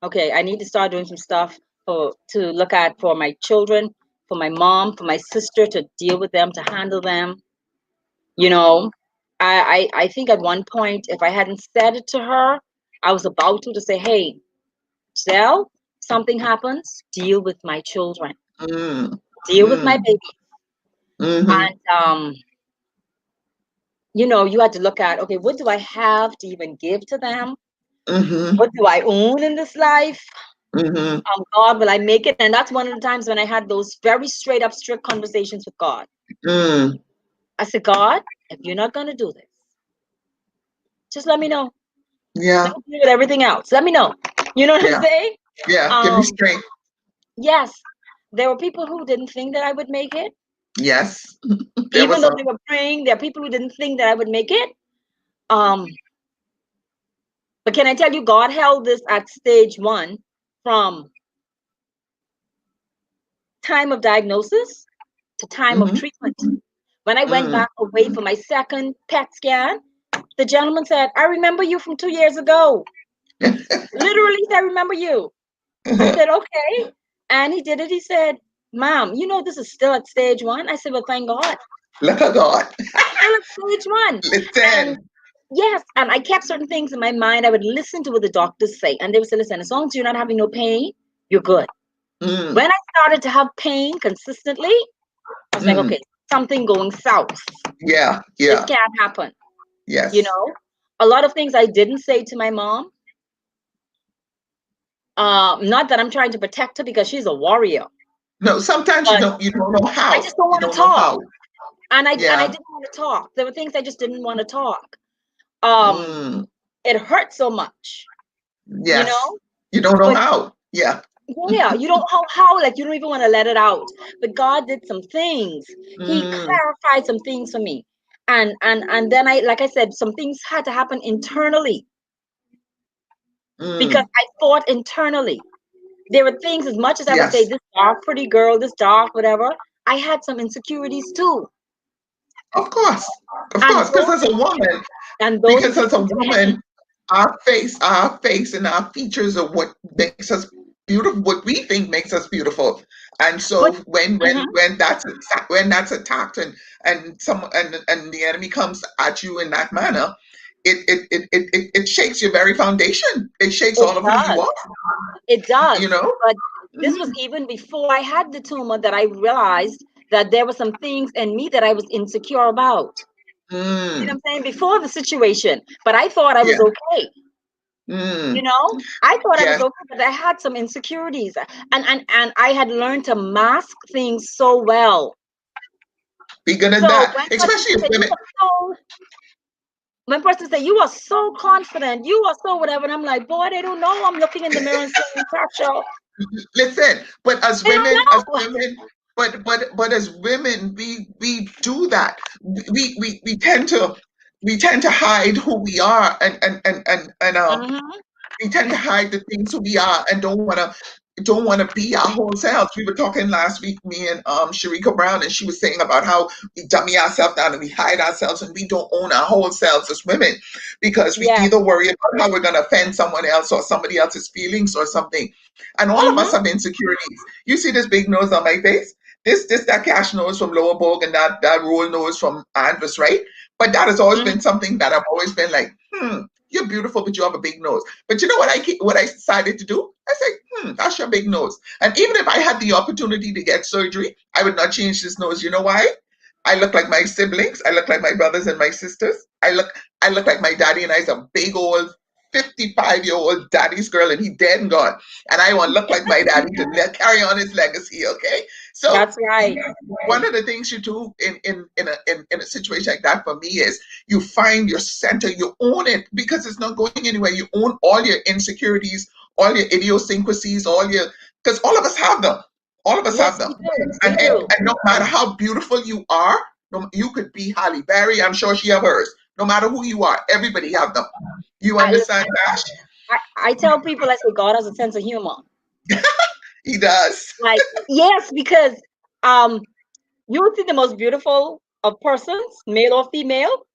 okay, I need to start doing some stuff to look at for my children, for my mom, for my sister, to deal with them, to handle them. You know, I think at one point, if I hadn't said it to her, I was about to say, hey, Giselle, something happens, deal with my children, mm, deal with my mm, baby. mhm, And you had to look at, okay, what do I have to even give to them? mhm, What do I own in this life? mhm, God, will I make it? And that's one of the times when I had those very straight up, strict conversations with God. mm. I said, God, if you're not going to do this, just let me know. Yeah, Don't deal with everything else. Let me know. You know what I'm yeah, saying? yeah. Give me Um, strength. yes, there were people who didn't think that I would make it. Yes, there Even was though some. they were praying, there are people who didn't think that I would make it. Um, but can I tell you, God held this at stage one from time of diagnosis to time of Mhm, treatment. When I went mm. back away for my second PET scan, the gentleman said, I remember you from 2 years ago. Literally, I remember you. I said, okay. And he did it. He said, Mom, this is still at stage one. I said, well, thank God. Look at God. Still at stage one. And Listen. yes, and I kept certain things in my mind. I would listen to what the doctors say. And they would say, listen, as long as you're not having no pain, you're good. Mm, When I started to have pain consistently, I was like, mm. okay, something going south. Yeah, This yeah. can't happen. You Yes. know, a lot of things I didn't say to my mom. Not that I'm trying to protect her because she's a warrior, No, sometimes you but don't know I how. just don't You want to don't know talk. how. And I Yeah. didn't want to talk. There were things I just didn't want to talk. Um, Mm, it hurt so much, you yes. know. You don't know But how. Yeah. yeah, you don't how like you don't even want to let it out. But God did some things. He Mm, clarified some things for me, and then like I said, some things had to happen internally because mm. I fought internally. There were things, as much as I would say, Yes. this dark, pretty girl, this dark, whatever, I had some insecurities too. Of course. Of And course. Because those as a woman, and those because as a insecurities, woman, our face and our features are what makes us beautiful, what we think makes us beautiful. And so but when when mhm, when that's when that's attacked and the enemy comes at you in that manner, it shakes your very foundation. It shakes it all of who you does. are, It you does. know? But this was Mhm. even before I had the tumor that I realized that there were some things in me that I was insecure about. You know Mm, what I'm saying? Before the situation. But I thought I was yeah. okay. Mm, I thought I was yes. okay, but I had some insecurities. And I had learned to mask things so well. Be good at So that, especially as women. when person say you are so confident, you are so whatever, and I'm like, boy, they don't know. I'm looking in the mirror and saying, Natasha, Listen, but they don't know. but as women, we do that. We tend to hide who we are, and Hmm. we tend to hide the things who we are and don't want to be our whole selves. We were talking last week, me and Sharika Brown, and she was saying about how we dummy ourselves down and we hide ourselves and we don't own our whole selves as women because we Yes. either worry about how we're going to offend someone else or somebody else's feelings or something. And all of us Hmm. have insecurities. You see this big nose on my face? This that cash nose from Lower Borg and that roll nose from Anvis, right? But that has always been Hmm. something that I've always been like, you're beautiful, but you have a big nose. But you know what I decided to do? I said, that's your big nose. And even if I had the opportunity to get surgery, I would not change this nose. You know why? I look like my siblings. I look like my brothers and my sisters. I look like my daddy, and I's a big old 55-year-old daddy's girl, and he dead and gone. And I want to look like my daddy to carry on his legacy, okay? So That's right. one of the things you do in a situation like that for me is you find your center, you own it because it's not going anywhere. You own all your insecurities, all your idiosyncrasies, all your, because all of us have them. All of us have Yes, them. we do. We And do. no matter how beautiful you are, no, you could be Halle Berry. I'm sure she have hers. No matter who you are, everybody have them. You I, understand, Dash? I tell people, I say, God has a sense of humor. He does. Like, yes, because um, you will see the most beautiful of persons, male or female,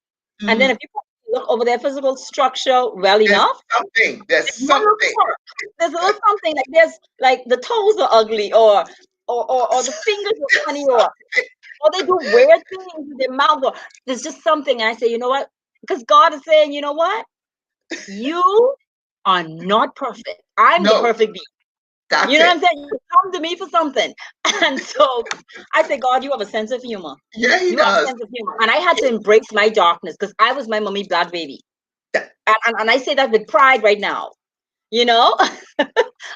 and then Mhm. if you look over their physical structure well There's enough, something. There's one little something. quirk. There's a little something like there's like the toes are ugly, or the fingers are There's funny, something. or they do weird things with their mouth. Or there's just something. And I say, you know what? Because God is saying, you know what? You are not perfect. I'm the No, perfect being. You that's know what it. I'm saying? You come to me for something. And so I say, God, you have a sense of humor. Yeah, he You have a does. sense of humor. And I had to embrace my darkness because I was my mommy blood baby. That- And I say that with pride right now. You know,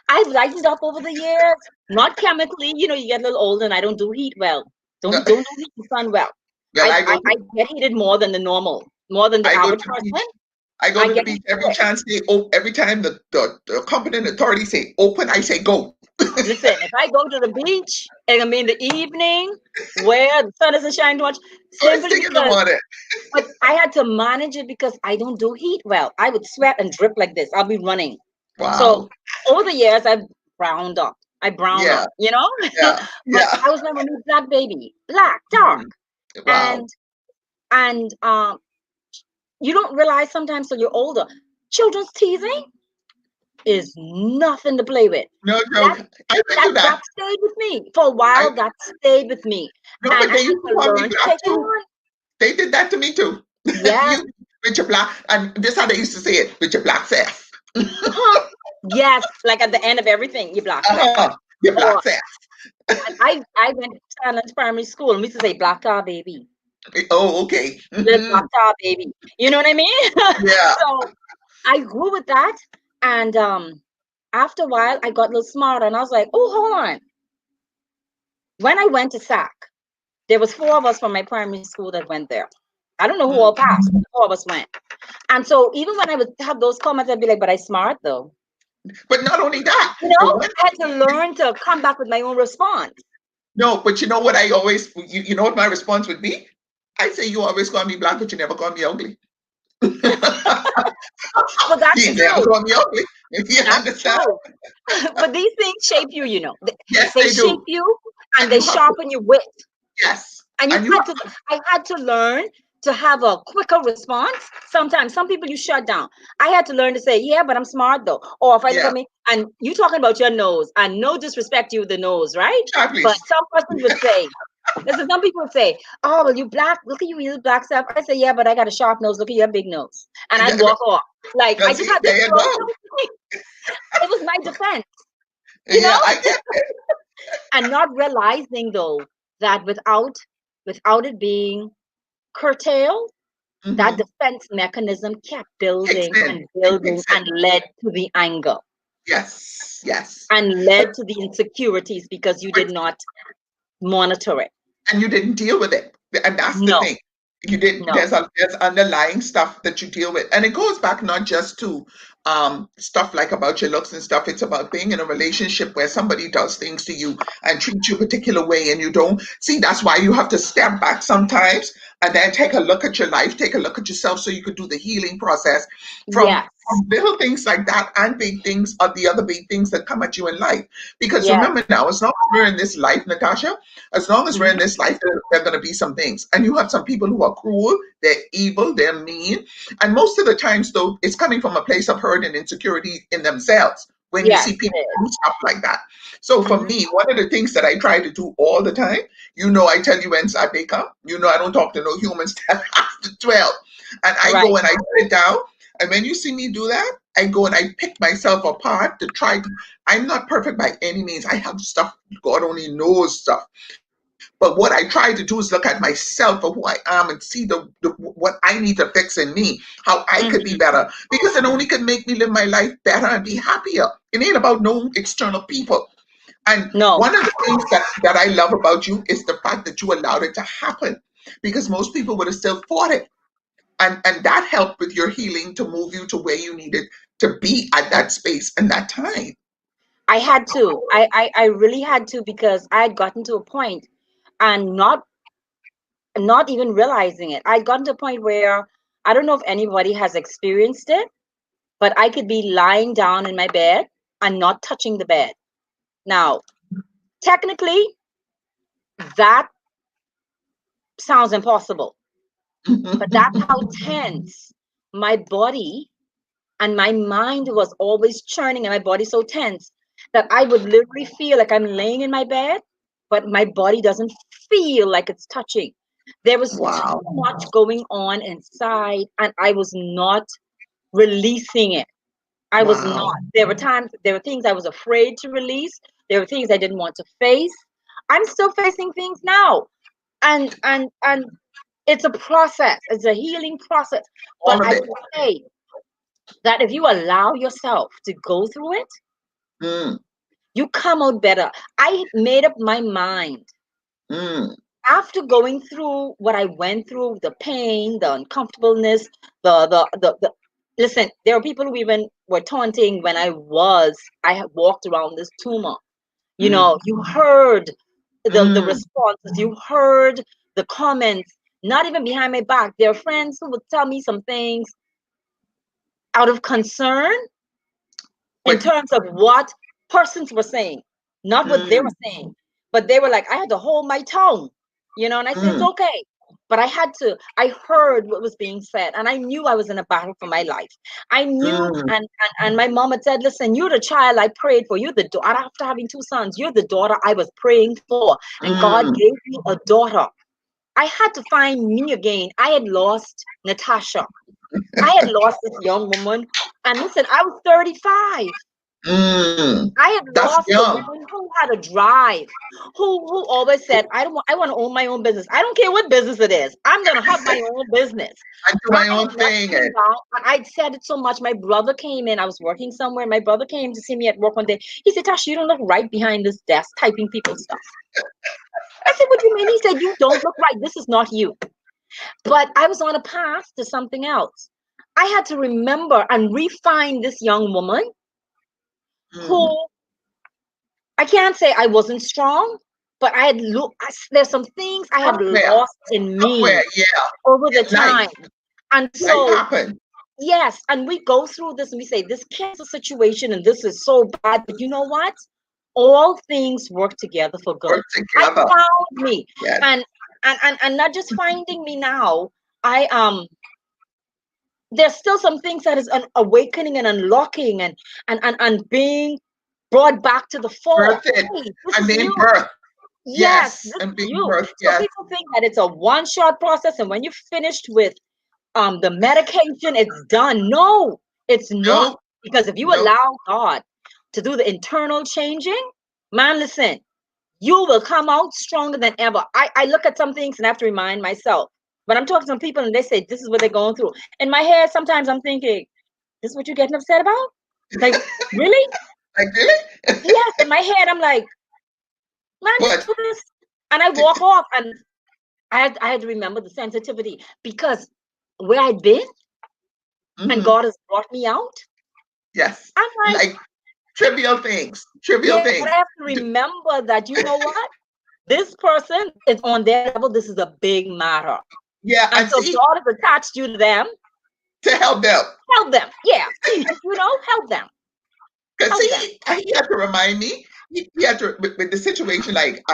I've lightened up over the years, not chemically. You know, you get a little older, and I don't do heat well. no, Don't do heat the sun well. well, I get heated more than the normal, more than the I go to average the person. beach. I go I to the get beach heated every quick. chance they open. Every time the competent authority say open, I say go. Listen, if I go to the beach and I'm in the evening where the sun doesn't shine too much, First simply thing in the because, morning. but I had to manage it because I don't do heat well. I would sweat and drip like this. I'll be running. So Wow. over the years, I've browned up. I brown Yeah. up, you know? Yeah. But Yeah. I was my mommy's black baby, black, dark. Mhm. Wow. And and you don't realize sometimes till you're older, children's teasing is nothing to play with. No That joke. I've been through that. that stayed with me for a I while. That stayed with me, no, and but I they had used to to call me learn to black take it too. on. They did that to me too. Yes, You with your black, and this how they used to say it, with your black face. huh? Yes, like at the end of everything, you black flag. Your black Or face. I went to Challenge Primary School, and we used to say black tar baby, Oh, okay. little Hmm. black tar baby. You know what I mean? Yeah. So I grew with that, and after a while, I got a little smarter, and I was like, oh, hold on. When I went to SAC, there was four of us from my primary school that went there. I don't know who all passed, but four of us went. And so even when I would have those comments, I'd be like, but I smart though. But not only that, You the know, one I had to learn to come back with my own response. no, but you know what I always you know what my response would be? I say you always call me black, but you never call me ugly. But that's You never true. call me ugly. You That's understand? true. But these things shape you, you know. Yes, They they shape do. you and And they you have to sharpen your wit. yes. And And you have I had to learn to have a quicker response. Sometimes some people you shut down. I had to learn to say, yeah, but I'm smart though. Or if I look yeah, at me and you talking about your nose, and no disrespect to you, the nose, right? child But please. some persons would say, listen, some people would say, oh, well, you black, look at you, you black stuff. I say, yeah, but I got a sharp nose, look at your big nose. And I'd walk off. Like Now I just see, had to there you throw go. something. It was my defense, you Yeah, know? I get it. And not realizing though that without it being curtailed, that Hmm. defense mechanism kept Kicks building in. and It building kicks in. and led to the anger Yes, yes. and But led to the insecurities because you but did not monitor it. and you didn't deal with it. And that's the No, thing. You didn't. no. There's underlying stuff that you deal with, and it goes back not just to stuff like about your looks and stuff. It's about being in a relationship where somebody does things to you and treats you a particular way, and you don't see. That's why you have to step back sometimes and then take a look at your life, take a look at yourself, so you could do the healing process Yes, from little things like that and big things are the other big things that come at you in life. Because yes. remember now, as long as we're in this life, Natasha, as long as we're in Hmm. this life, there are going to be some things. And you have some people who are cruel, they're evil, they're mean. And most of the times, though, it's coming from a place of hurt and insecurity in themselves when you Yes, see it people is. do stuff like that. So for Hmm. me, one of the things that I try to do all the time, I tell you when I wake up, I don't talk to no humans till after 12. And I go Right. and I sit down. And when you see me do that, I go and I pick myself apart to try to. I'm not perfect by any means. I have stuff, God only knows stuff. But what I try to do is look at myself for who I am and see what I need to fix in me, how I could be Hmm. better. Because it only could make me live my life better and be happier. It ain't about no external people. And No, one of the things that I love about you is the fact that you allowed it to happen, because most people would have still fought it. And that helped with your healing to move you to where you needed to be at that space and that time. I had to. I really had to, because I had gotten to a point and not even realizing it. I'd gotten to a point where I don't know if anybody has experienced it, but I could be lying down in my bed and not touching the bed. Now, technically, that sounds impossible, but that's how tense my body and my mind was always churning, and my body so tense that I would literally feel like I'm laying in my bed, but my body doesn't feel like it's touching. There was too Wow. much going on inside, and I was not releasing it. I was Wow. not. There were things I was afraid to release. There were things I didn't want to face. I'm still facing things now. And it's a process. It's a healing process. But All of I it. can say that if you allow yourself to go through it, Mm, you come out better. I made up my mind mm, after going through what I went through, the pain, the uncomfortableness, the listen, there are people who even were taunting when I had walked around this tumor. You mm, know, you heard the mm. responses, you heard the comments, not even behind my back. There are friends who would tell me some things out of concern in But terms of what persons were saying, not what they were mm, saying. But they were like, I had to hold my tongue, you know, and I said, it's mm, okay. But I heard what was being said, and I knew I was in a battle for my life. I knew, mm, and my mom had said, listen, you're the child I prayed for. You're the daughter, after having two sons, you're the daughter I was praying for. And God mm. gave me a daughter. I had to find me again. I had lost Natasha. I had lost this young woman. And listen, I was 35. Mm. I had That's lost a young. woman who had a drive, who always said, I want to own my own business. I don't care what business it is. I'm gonna have my own business. I do I my am own not thing. sitting down. I said it so much. My brother came in. I was working somewhere. My brother came to see me at work one day. He said, Tasha, you don't look right behind this desk typing people's stuff. I said, what do you mean? He said, you don't look right. This is not you. But I was on a path to something else. I had to remember and refine this young woman Mm. who, I can't say I wasn't strong, but there's some things I had Somewhere, lost in somewhere, me yeah, over the in life, time. And life so, happened. yes, and we go through this and we say, this cancer situation and this is so bad, but you know what? All things work together for good. Work I together. found me. Yes. And not just finding me now. I There's still some things that is an awakening and unlocking and being brought back to the fore. Birth it. Hey, this And is being you. birth. Yes, Yes. this And is being you. birth. So Yes. people think that it's a one-shot process, and when you're finished with the medication, it's done. No, it's not. No, Because if you no. allow God to do the internal changing, man, listen, you will come out stronger than ever. I look at some things and I have to remind myself. When I'm talking to some people and they say this is what they're going through. In my head, sometimes I'm thinking, this is what you're getting upset about? Like, really? Like, really? Yes, in my head, I'm like, man, just But do this. And I walk off, and I had to remember the sensitivity, because where I'd been and mhm, God has brought me out, yes. I'm like, Like trivial things. Trivial yeah, but things. I have to remember that, you know what? This person is on their level. This is a big matter. Yeah, And and so if see, God has attached you to them, to help them. help them. Yeah. Help them. Because Help them. he had to remind me. He had to with the situation, like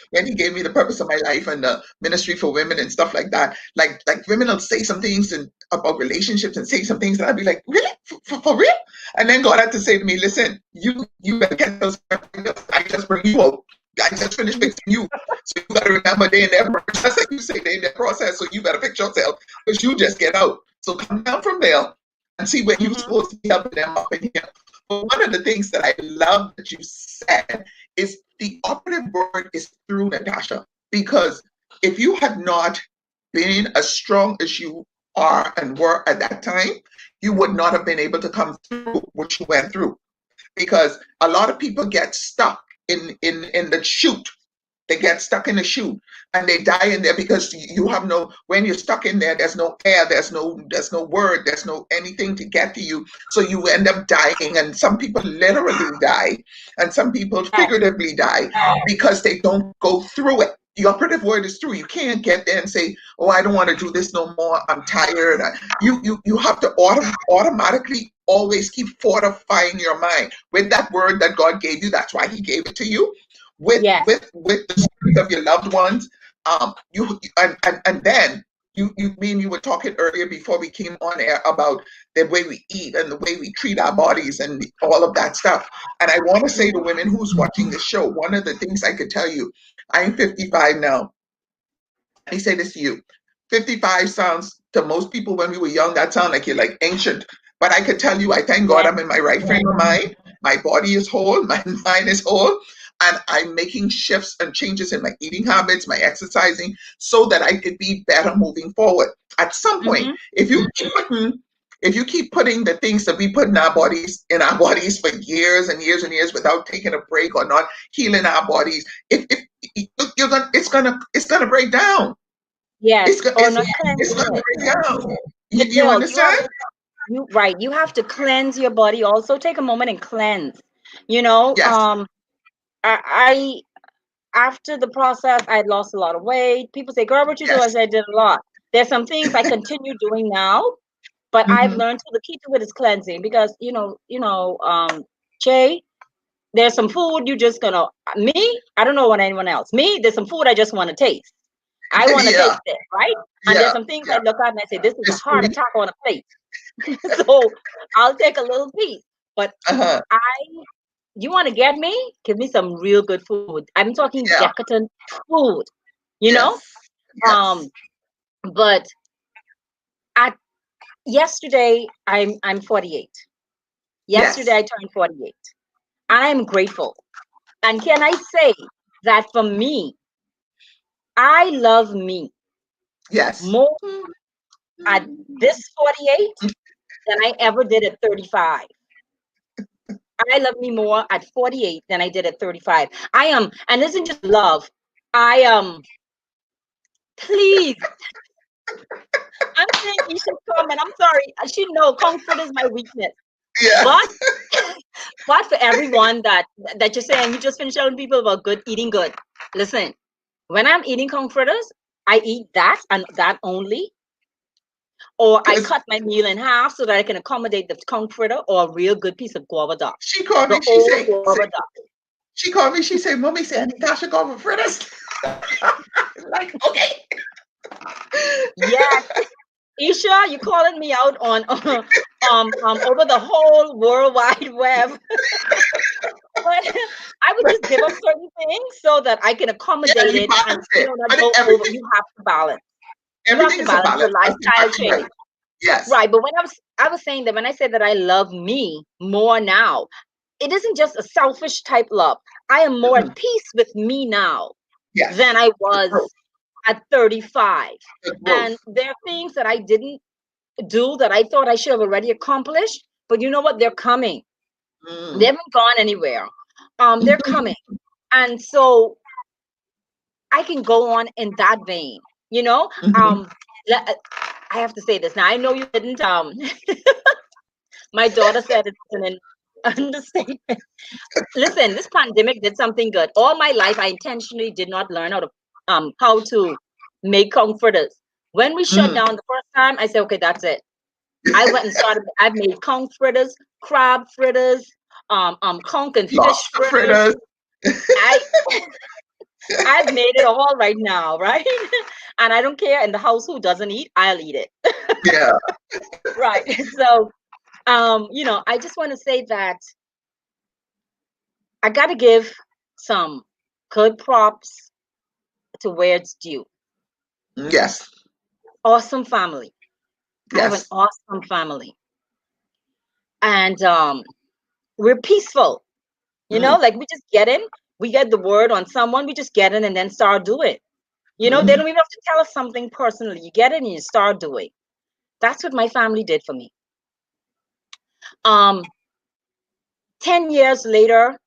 when he gave me the purpose of my life and the ministry for women and stuff like that. Like women will say some things and about relationships and say some things, and I'd be like, really, for real? And then God had to say to me, listen, you better get those. I just bring you out. I just finished fixing you, so you got to remember they in their just like you say they in their process. So you better fix yourself because you just get out. So come down from there and see where you're Mm-hmm. supposed to be helping them up in here. But one of the things that I love that you said is the operative word is through, Natasha. Because if you had not been as strong as you are and were at that time, you would not have been able to come through what you went through. Because a lot of people get stuck in the chute. They get stuck in the chute and they die in there because you have no, when you're stuck in there, there's no air, there's no word, there's no anything to get to you. So you end up dying, and some people literally die and some people Yes. figuratively die because they don't go through it. The operative word is through. You can't get there and say, "Oh, I don't want to do this no more. I'm tired." You have to automatically always keep fortifying your mind with that word that God gave you. That's why He gave it to you, with Yes. with the spirit of your loved ones. You and then you were talking earlier before we came on air about the way we eat and the way we treat our bodies and all of that stuff. And I want to say to women who's watching the show, one of the things I could tell you, I'm 55 now. Let me say this to you. 55 sounds to most people when we were young, that sound like you're like ancient. But I could tell you, I thank God Yes. I'm in my right frame of mind. My body is whole, my mind is whole, and I'm making shifts and changes in my eating habits, my exercising, so that I could be better moving forward. At some point, Mm-hmm. if you keep putting the things that we put in our bodies for years and years and years without taking a break or not healing our bodies, if you're gonna it's gonna break down. Yes. Or not It's cleansing gonna it. break down. It You will. You have understand? to. You right. You have to cleanse your body. Also, take a moment and cleanse. You know. Yes, I after the process, I had lost a lot of weight. People say, "Girl, what you do?" I yes. said, "I did a lot." There's some things I continue doing now, but I've Hmm. learned to the key to it is cleansing because Jay, there's some food you just gonna me. I don't know what anyone else. Me, there's some food I just want to taste. I want to Yeah, taste it, right? And there's yeah, some things I yeah. look at and I say, "This is a It's heart sweet. attack on a plate." So I'll take a little piece. But Uh-huh. I, you want to get me? Give me some real good food. I'm talking Yeah. decadent food, you know. Yes. Um, Yes. but at yesterday, I'm 48. Yesterday Yes. I turned 48. I am grateful. And can I say that for me, I love me Yes. more at this 48 than I ever did at 35. I love me more at 48 than I did at 35. I am, and this isn't just love. I am pleased. I'm saying you should come, and I'm sorry. She know comfort is my weakness. Yeah. But but for everyone that you're saying, you just finished telling people about good eating good. Listen, when I'm eating comforters, I eat that and that only, or I Because cut my meal in half so that I can accommodate the comforter or a real good piece of guava duck, she called the me, old guava duck. she called me, she said, Mommy said, Natasha go for fritters. Like, okay. Yes, Isha, you calling me out on over the whole World Wide Web. But I would just give up certain things so that I can Yeah, accommodate you it and balance it. not But go over. everything You have to balance. You have everything to is a balance the balance. That's lifestyle exactly change. right. Yes. Right. But when I was saying that when I said that I love me more now, it isn't just a selfish type love. I am more Mhm. at peace with me now than Yes. I The growth. was at 35. The And growth. there are things that I didn't do that I thought I should have already accomplished. But you know what? They're coming. They Mm. haven't gone anywhere. They're coming. And so I can go on in that vein, you know. Mhm. Um, I have to say this now. I know you didn't. My daughter said it's an understatement. Listen, this pandemic did something good. All my life, I intentionally did not learn how to make comforters. When we shut Mm. down the first time, I said, okay, that's it. I went and started. I've made conch fritters, crab fritters, conch and fish Lobster fritters. fritters. I I've made it all right now, right? And I don't care. In the house, who doesn't eat, I'll eat it. Yeah. Right. So, I just want to say that I got to give some good props to where it's due. Yes. Awesome family. I have an Yes. awesome family, and we're peaceful. Mm. Like we just get in, we get the word on someone, we just get in and then start doing. They Mhm. don't even have to tell us something personally. You get in and you start doing. That's what my family did for me. Um, 10 years later,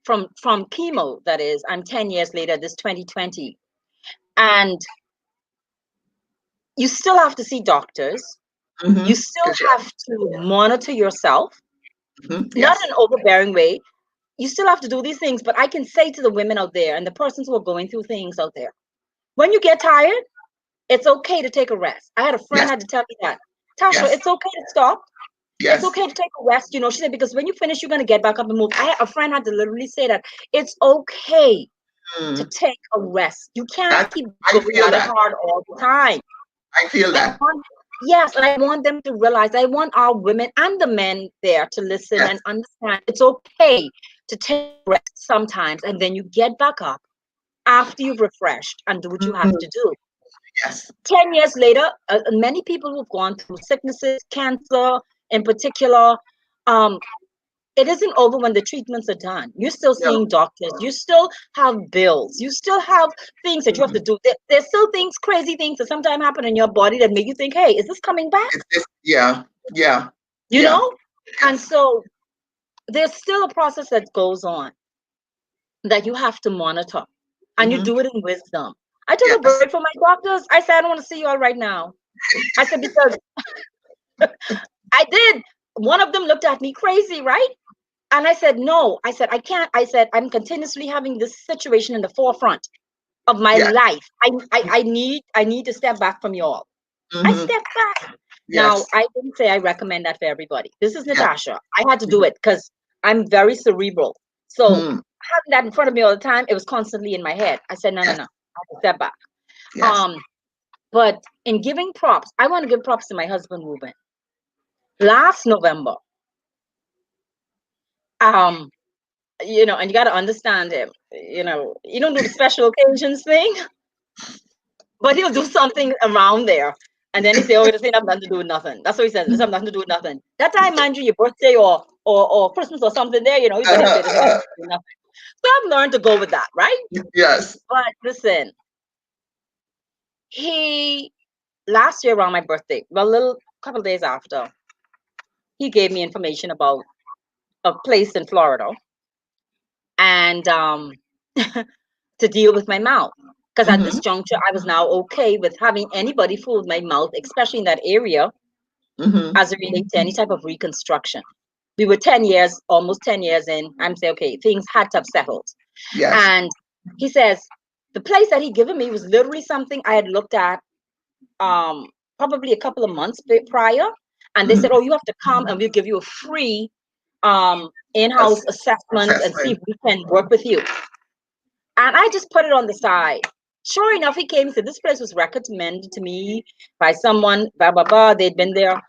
from chemo. That is, I'm 10 years later, this 2020, and you still have to see doctors. You still have to monitor yourself, not Yes. in an overbearing way. You still have to do these things, but I can say to the women out there and the persons who are going through things out there, when you get tired, it's okay to take a rest. I had a friend Yes. had to tell me that, Tasha, Yes. it's okay to stop. It's Yes. okay to take a rest. You know, she said, because when you finish, you're going to get back up and move. A friend had to literally say that it's okay to Mm. take a rest. You can't That keep I going feel at it that. hard all the time. I feel I that. want, yes, and I want them to realize, I want our women and the men there to listen Yes. and understand it's okay to take rest sometimes, and then you get back up after you've refreshed and do what you have Mhm. to do. Yes. 10 years later, many people who've gone through sicknesses, cancer in particular, um, it isn't over when the treatments are done. You're still No. seeing doctors. You still have bills. You still have things that you have to Mhm. do. There's still things, crazy things that sometimes happen in your body that make you think, hey, is this coming back? It's just, yeah. Yeah. You Yeah. know? And Yes. so there's still a process that goes on that you have to monitor. And you Hmm. do it in wisdom. I took a Yes. break from my doctors. I said, I don't want to see you all right now. I said, because I did. One of them looked at me crazy, right? And I said, no. I said, I can't. I said, I'm continuously having this situation in the forefront of my Yes. life. I need to step back from y'all. I Hmm. stepped back. Now, Yes. I didn't say I recommend that for everybody. This is Yes. Natasha. I had to do it because I'm very cerebral. So Mm. having that in front of me all the time, it was constantly in my head. I said, no, no, Yes. no. I have to step back. Yes. Um, but in giving props, I want to give props to my husband, Ruben. Last November, um, and you got to understand him. You don't do the special occasions thing, but he'll do something around there. And then he say, oh, this ain't have nothing to do with nothing. That's what he says. This have nothing to do with nothing. That time, mind you, your birthday or Christmas or something there, he'll say this have Uh, nothing to do with nothing. So I've learned to go with that, right? yes. But listen, he last year around my birthday, well, a little couple of days after, he gave me information about a place in Florida and to deal with my mouth. Because at this Hmm. juncture, I was now okay with having anybody fool my mouth, especially in that area, Hmm. as it relates to any type of reconstruction. We were 10 years, almost 10 years in. I'm saying, okay, things had to have settled. Yes. And he says, the place that he given me was literally something I had looked at um, probably a couple of months prior. And they said, Hmm. oh, you have to come and we'll give you a free in-house assessment and see if Assessment. we can work with you. And I just put it on the side. Sure enough, he came and said, this place was recommended to me by someone, blah, blah, blah. They'd been there.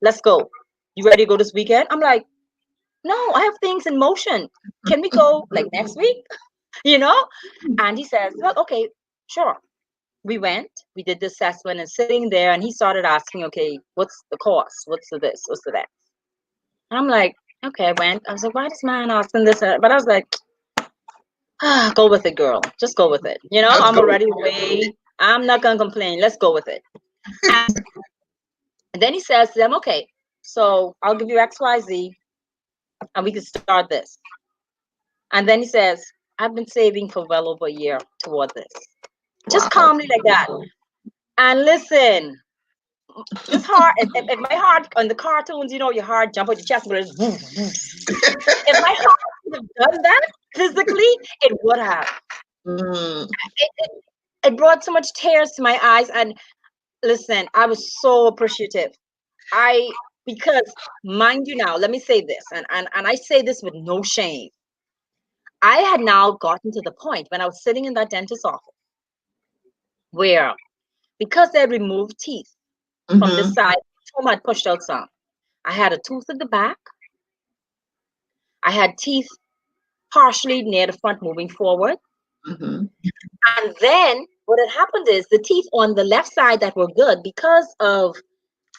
Let's go. You ready to go this weekend? I'm like, no, I have things in motion. Can we go like next week? You know? And he says, well, okay, sure. We went, we did the assessment and sitting there, and he started asking, okay, what's the cost? What's the this? What's the that? And I'm like, okay, I went. I was like, why is man asking this? But I was like, go with it, girl. Just go with it. Let's I'm go. already away. I'm not gonna complain. Let's go with it. And then he says to them, okay, so I'll give you XYZ and we can start this. And then he says, I've been saving for well over a year toward this. Just Wow. calmly like that. And listen, this heart, if my heart on the cartoons, your heart jump out your chest, but it's if my heart would have done that physically, it would have. Mm. It brought so much tears to my eyes. And listen, I was so appreciative. I because mind you now, let me say this, and I say this with no shame. I had now gotten to the point when I was sitting in that dentist's office where because they removed teeth from this Hmm. side, some had pushed out some. I had a tooth at the back. I had teeth partially near the front moving forward. Hmm. And then what had happened is the teeth on the left side that were good because of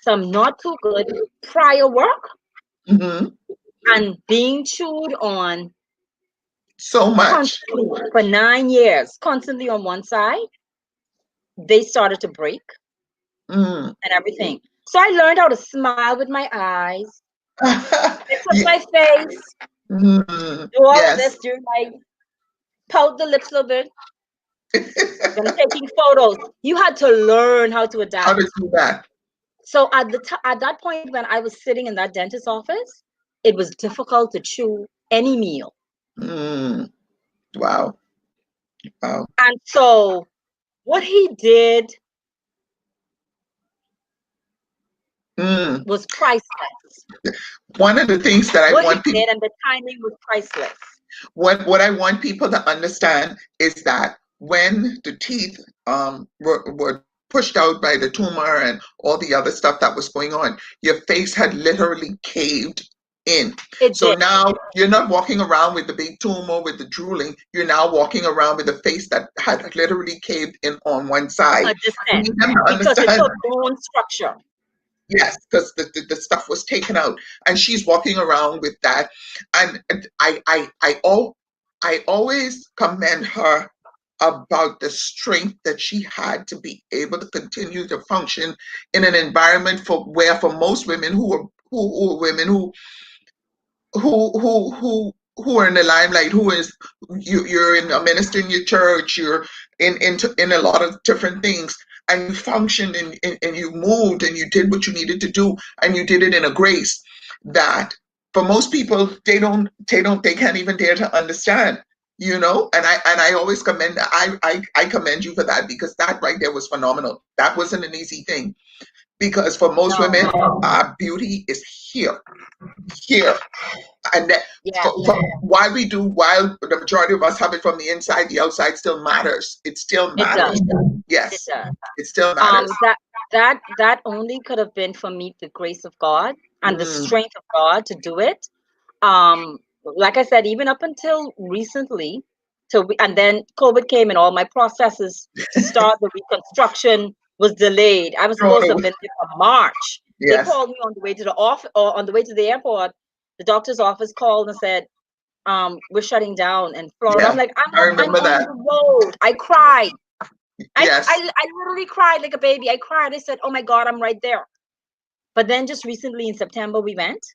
some not too good prior work Hmm. and being chewed on So much. constantly for 9 years, constantly on one side, they started to break Mm. and everything. So I learned how to smile with my eyes. I took Yeah. my face. Do all of Yes. this, do like pout the lips a little bit, then taking photos. You had to learn how to How to adapt. do that? So at that point when I was sitting in that dentist office, it was difficult to chew any meal. Mm, wow. Wow. And so what he did Mm. was priceless. One of the things that I What he want people, did and the timing was priceless. what I want people to understand is that when the teeth were pushed out by the tumor and all the other stuff that was going on, your face had literally caved in. It So did. now you're not walking around with the big tumor with the drooling. You're now walking around with a face that had literally caved in on one A side. I descent need them to because it understand. took bone structure. Yes, because the stuff was taken out, and she's walking around with that. And I always commend her about the strength that she had to be able to continue to function in an environment for most women who are women who are in the limelight, you're in a minister in your church, you're in a lot of different things, and you functioned and you moved and you did what you needed to do, and you did it in a grace that for most people they can't even dare to understand, and I always I commend you for that, because that right there was phenomenal. That wasn't an easy thing, because for most women, No. beauty is here, and that Yeah, while the majority of us have it from the inside, the outside still matters. It still it does. matters. It Yes, does. it still matters. That only could have been for me the grace of God and the Mm, strength of God to do it. Um, like I said, even up until recently, and then COVID came and all my processes to start the reconstruction was delayed. I was supposed to have totally. been there for March. They Yes, called me on the way to the off or on the way to the airport. The doctor's office called and said, we're shutting down in Florida. I'm yeah, like, I I'm remember on that. the road. I cried. Yes, I literally cried like a baby. I cried. I said, oh my God, I'm right there. But then just recently in September, we went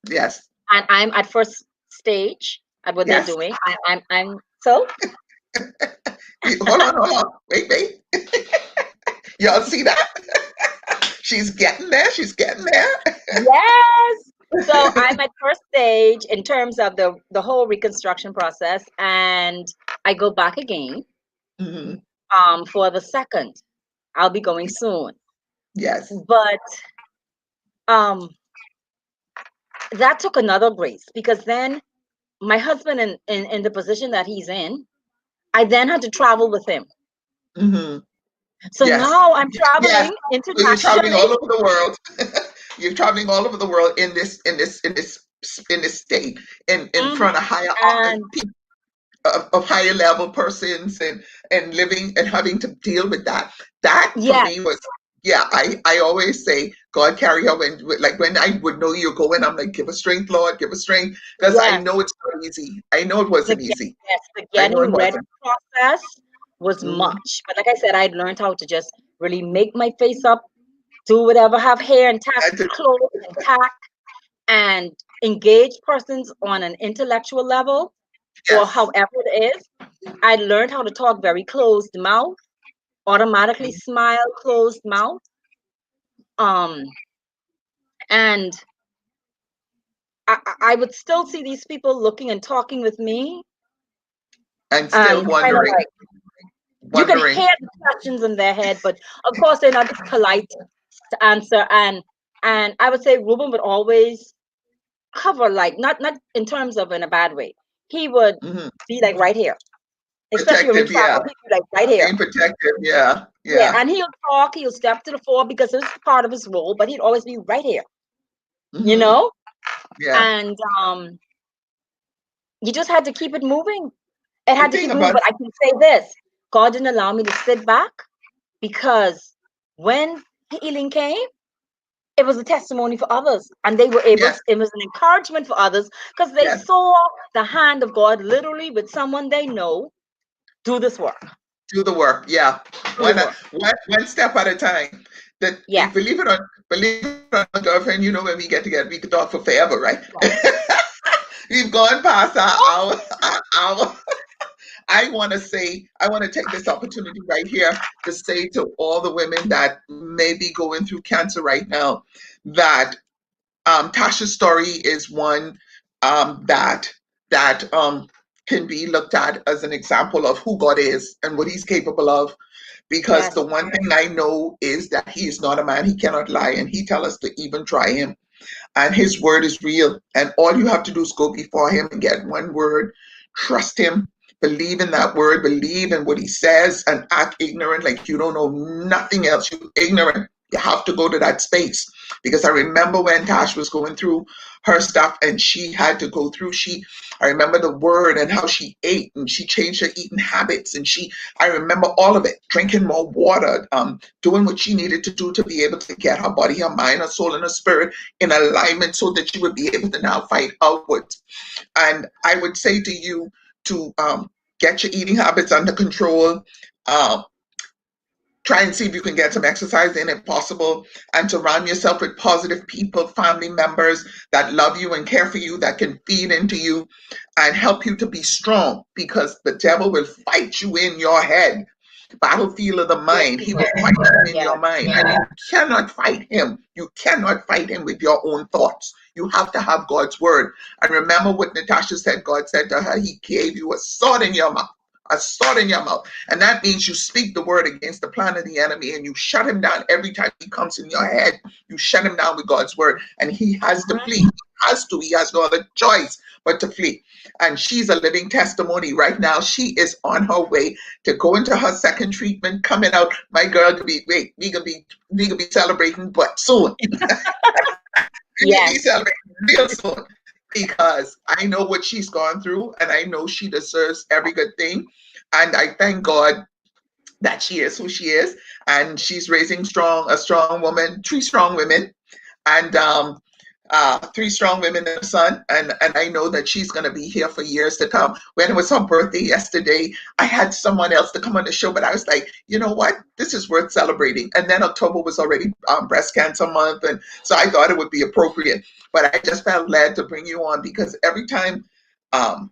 yes, and I'm at first stage at what they're yes. doing. I'm so Hold on. Wait. Y'all see that? She's getting there. She's getting there. yes. So I'm at first stage in terms of the whole reconstruction process, and I go back again Mhm. for the second. I'll be going soon. Yes. But um that took another grace because then my husband in the position that he's in, I then had to travel with him. Hmm. So Yes. now I'm Yes. traveling So you're traveling internationally. all over the world. You're traveling all over the world in this state, in Mhm. front of higher And of higher level persons, and living and having to deal with that. That for yes, me was, yeah. I always say, God carry her, when I would know you're going, I'm like, give us strength, Lord, give us strength, because I yes, know it's not easy. I know it wasn't easy. the I know getting it ready wasn't. process was Hmm. much. But like I said, I'd learned how to just really make my face up, do whatever, have hair intact, clothes intact, and engage persons on an intellectual level or Yes. however it is. I learned how to talk very closed mouth, automatically smile closed mouth. Um, and I would still see these people looking and talking with me And still and kind of wondering, like you can wondering. hear the questions in their head, but of course they're not polite to answer. And I would say Ruben would always cover, like not in terms of in a bad way. He would Hmm. be like right here, especially when we Protective, yeah. travel. He'd be like right here. Being protective, yeah, Yeah, yeah. and he'll talk. He'll step to the fore because it's part of his role, but he'd always be right here. You Hmm. know, Yeah. and you just had to keep it moving. It The had to thing keep moving. about, But I can say this: God didn't allow me to sit back because when healing came, it was a testimony for others, and they were able. yes, To, it was an encouragement for others because they yes, saw the hand of God literally with someone they know do this work. do the work, yeah. Do the One, work. one step at a time. That, Yes. believe it or not, girlfriend, when we get together, we could talk for forever, right? Yes. we've gone past our hour. I want to take this opportunity right here to say to all the women that may be going through cancer right now that Tasha's story is one that can be looked at as an example of who God is and what He's capable of. Because Yes. the one thing I know is that He is not a man; He cannot lie, and He tells us to even try Him. And His word is real, and all you have to do is go before Him and get one word, trust Him, believe in that word, believe in what He says, and act ignorant like you don't know nothing else. You ignorant. You have to go to that space, because I remember when Tash was going through her stuff and she had to go through. I remember the word and how she ate, and she changed her eating habits, and I remember all of it, drinking more water, doing what she needed to do to be able to get her body, her mind, her soul, and her spirit in alignment so that she would be able to now fight outwards. And I would say to you to get your eating habits under control. Um, Try and see if you can get some exercise in if possible, and to surround yourself with positive people, family members that love you and care for you, that can feed into you and help you to be strong, because the devil will fight you in your head. Battlefield of the Yes, mind. he He will will. fight you in Yes. your mind, and you cannot fight him. You cannot fight him with your own thoughts. You have to have God's word. And remember what Natasha said. God said to her, He gave you a sword in your mouth. A sword in your mouth. And that means you speak the word against the plan of the enemy, and you shut him down every time he comes in your head. You shut him down with God's word, and he has to Mhm. flee. He has to. He has no other choice but to flee. And she's a living testimony right now. She is on her way to go into her second treatment, coming out. My girl could be, wait, we could be celebrating, but soon. We could be Yes. celebrating real soon, because I know what she's gone through, and I know she deserves every good thing. And I thank God that she is who she is, and she's raising a strong woman, three strong women, and three strong women and a son. And I know that she's going to be here for years to come. When it was her birthday yesterday, I had someone else to come on the show, but I was like, you know what? This is worth celebrating. And then October was already breast cancer month, and so I thought it would be appropriate. But I just felt led to bring you on, because every time um,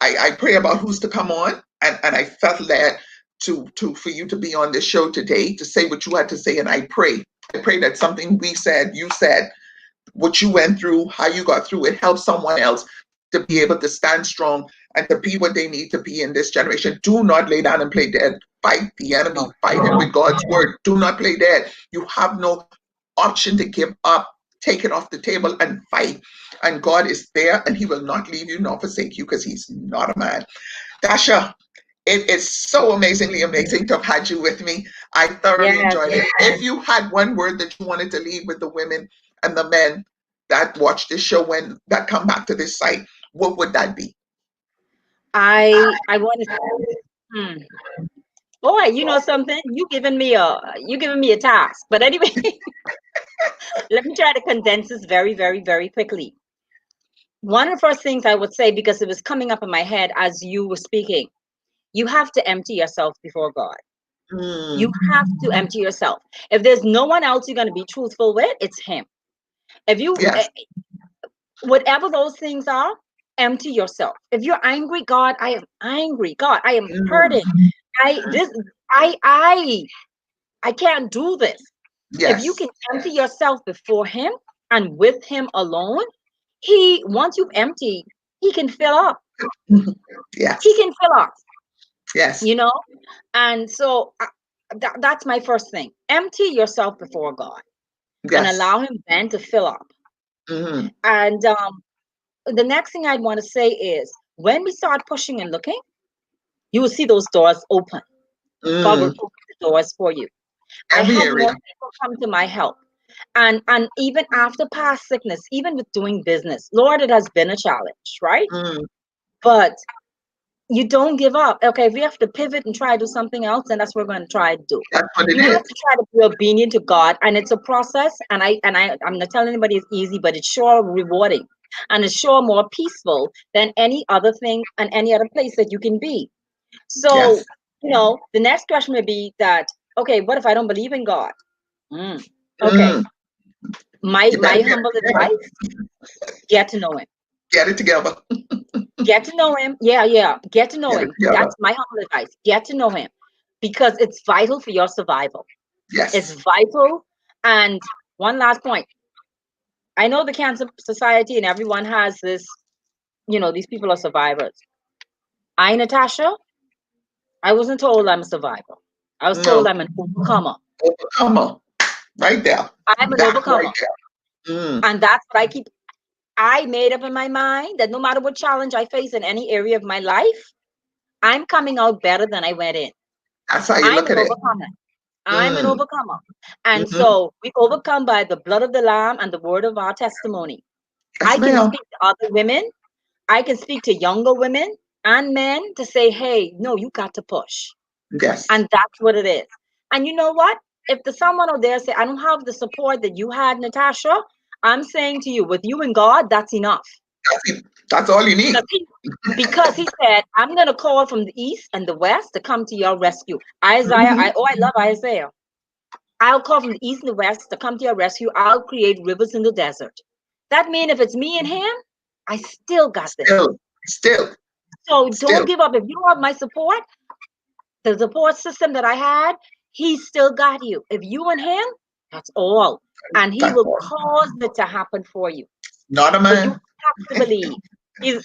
I pray about who's to come on, and I felt led to for you to be on this show today to say what you had to say. And I pray that something we said, you said, what you went through, how you got through it, help someone else to be able to stand strong and to be what they need to be in this generation. Do not lay down and play dead. Fight the enemy, No. fight him with God's word. Do not play dead. You have no option to give up. Take it off the table and fight. And God is there, and He will not leave you nor forsake you, because He's not a man. Dasha, it is so amazingly amazing to have had you with me. I thoroughly Yes. enjoyed it. If you had one word that you wanted to leave with the women and the men that watch this show, when that come back to this site, what would that be? I want to. Hmm. Boy, you know something? You giving me a task. But anyway, let me try to condense this very, very, very quickly. One of the first things I would say, because it was coming up in my head as you were speaking, you have to empty yourself before God. You Mm, have to empty yourself. If there's no one else you're going to be truthful with, it's Him. If you, yes. whatever those things are, empty yourself. If you're angry, God, I am angry. God, I am Mm, hurting. This, I, I, I can't do this. If you yes. can empty yourself before Him and with Him alone, once you've emptied, He can fill up. He Yes. can fill up, Yes. you know? And so that's my first thing. Empty yourself before God and Yes. allow Him then to fill up. Mm, And the next thing I'd want to say is, when we start pushing and looking, you will see those doors open. God will mm. open the doors for you. I Every had more area. people come to my help. And even after past sickness, even with doing business, Lord, it has been a challenge, right? Mm, But you don't give up. Okay, if we have to pivot and try to do something else, then that's what we're going to try to do. that's what it You have is. to try to be obedient to God, and it's a process. I'm not telling anybody it's easy, but it's sure rewarding, and it's sure more peaceful than any other thing and any other place that you can be. So, Yes. the next question would be that, okay, what if I don't believe in God? Mm, okay, Mm. my You better my get humble ready. advice: get to know Him. Get it together. Get to know him. Yeah, yeah. Get to know Get it him. together. That's my humble advice. Get to know him because it's vital for your survival. It's Yes. vital. And one last point. I know the Cancer Society and everyone has this, these people are survivors. Natasha, I wasn't told I'm a survivor. I was told No. I'm an overcomer. Overcomer. Right there. I'm an That right overcomer. there. Mm. And that's what I made up in my mind that no matter what challenge I face in any area of my life, I'm coming out better than I went in. That's how you I'm look an at it. overcomer. I'm an Mm. overcomer. And Hmm. so we overcome by the blood of the Lamb and the word of our testimony. Yes, I can ma'am. speak to other women. I can speak to younger women and men to say, hey, no, you got to push. Yes. And that's what it is. And you know what? If the someone out there say, I don't have the support that you had, Natasha, I'm saying to you, with you and God, that's enough. That's it. That's all you need. Because he said, I'm going to call from the east and the west to come to your rescue. Isaiah, Hmm. I love Isaiah. I'll call from the east and the west to come to your rescue. I'll create rivers in the desert. That means if it's me and him, I still got this. Still, still, So don't still. give up. If you have my support, the support system that I had, he still got you. If you and him, that's all. And he That's will all. cause it to happen for you. Not a But you man. have to believe. He's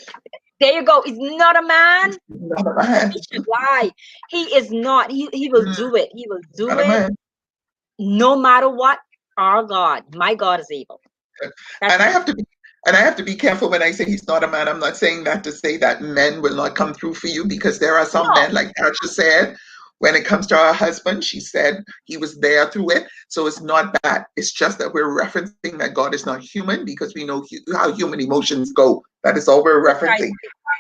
there you go. He's not a man. Not a man. He should lie. He is not. He will Mm. do it. He will do Not a it man. no matter what. Our God, my God is able. That's And I it. have to be and I have to be careful when I say he's not a man. I'm not saying that to say that men will not come through for you, because there are some No, men, like Tasha said, when it comes to her husband, she said he was there through it. So it's not that. It's just that we're referencing that God is not human, because we know how human emotions go. That is all we're referencing. precisely,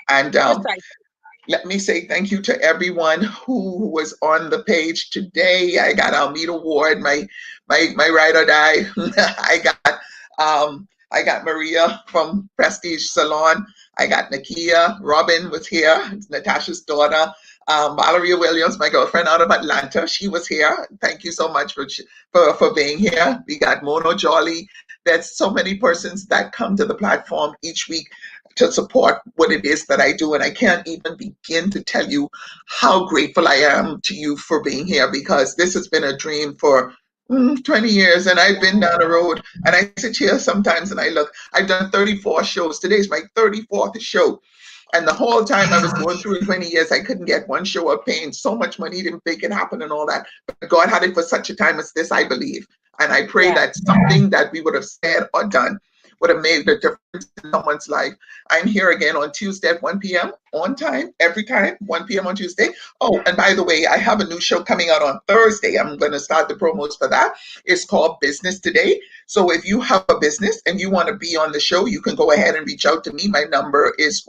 And precisely. let me say thank you to everyone who was on the page today. I got our meat award, my ride or die. I got Maria from Prestige Salon. I got Nakia. Robin was here, Natasha's daughter. Valeria Williams, my girlfriend out of Atlanta, she was here. Thank you so much for being here. We got Mono Jolly. There's so many persons that come to the platform each week to support what it is that I do. And I can't even begin to tell you how grateful I am to you for being here, because this has been a dream for 20 years, and I've been down the road, and I sit here sometimes and I look. I've done 34 shows. Today's my 34th show. And the whole time I was going through 20 years, I couldn't get one show of paying so much money to make it happen and all that. But God had it for such a time as this, I believe. And I pray Yeah. that something that we would have said or done would have made a difference in someone's life. I'm here again on Tuesday at 1 p.m. on time, every time, 1 p.m. on Tuesday. Oh, and by the way, I have a new show coming out on Thursday. I'm going to start the promos for that. It's called Business Today. So if you have a business and you want to be on the show, you can go ahead and reach out to me. My number is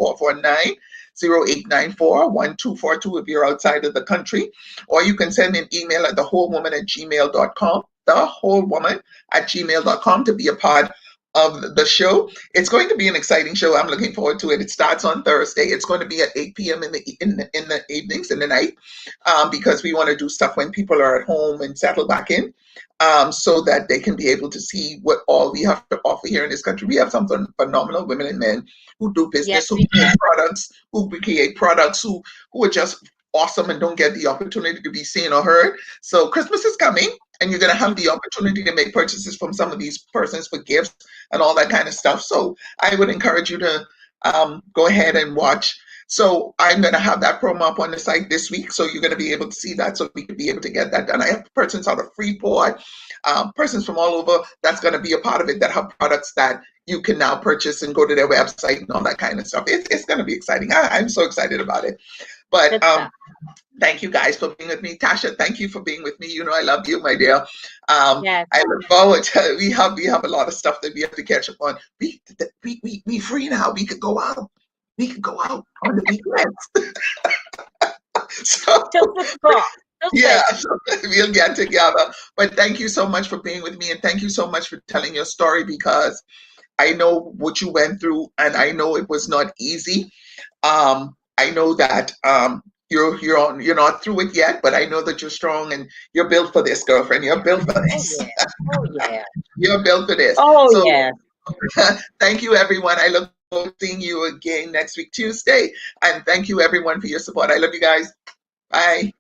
449-0894-1242 if you're outside of the country. Or you can send me an email at thewholewoman@gmail.com, thewholewoman@gmail.com, to be a part of the show. It's going to be an exciting show. I'm looking forward to it. It starts on Thursday. It's going to be at 8 p.m. in the evenings, in the night, because we want to do stuff when people are at home and settle back in, so that they can be able to see what all we have to offer here in this country. We have some phenomenal women and men who do Yes, business, who we do. create products, who are just awesome and don't get the opportunity to be seen or heard. So Christmas is coming, and you're going to have the opportunity to make purchases from some of these persons for gifts and all that kind of stuff. So I would encourage you to go ahead and watch. So I'm going to have that promo up on the site this week. So you're going to be able to see that, so we can be able to get that done. I have persons out of Freeport, persons from all over that's going to be a part of it, that have products that you can now purchase and go to their website and all that kind of stuff. It's going to be exciting. I'm so excited about it. But Good stuff. thank you guys for being with me. Tasha, thank you for being with me. You know I love you, my dear. Yes. I look forward to, we have a lot of stuff that we have to catch up on. We free now. We could go out. We could go out on the weekends. So Till 6 o'clock. Till yeah, 6. so we'll get together. But thank you so much for being with me, and thank you so much for telling your story, because I know what you went through, and I know it was not easy. I know that you're not through it yet, but I know that you're strong and you're built for this, girlfriend. You're built for Oh this. yeah. Oh yeah. You're built for this. Oh So yeah. thank you, everyone. I look seeing you again next week, Tuesday. And thank you, everyone, for your support. I love you guys. Bye.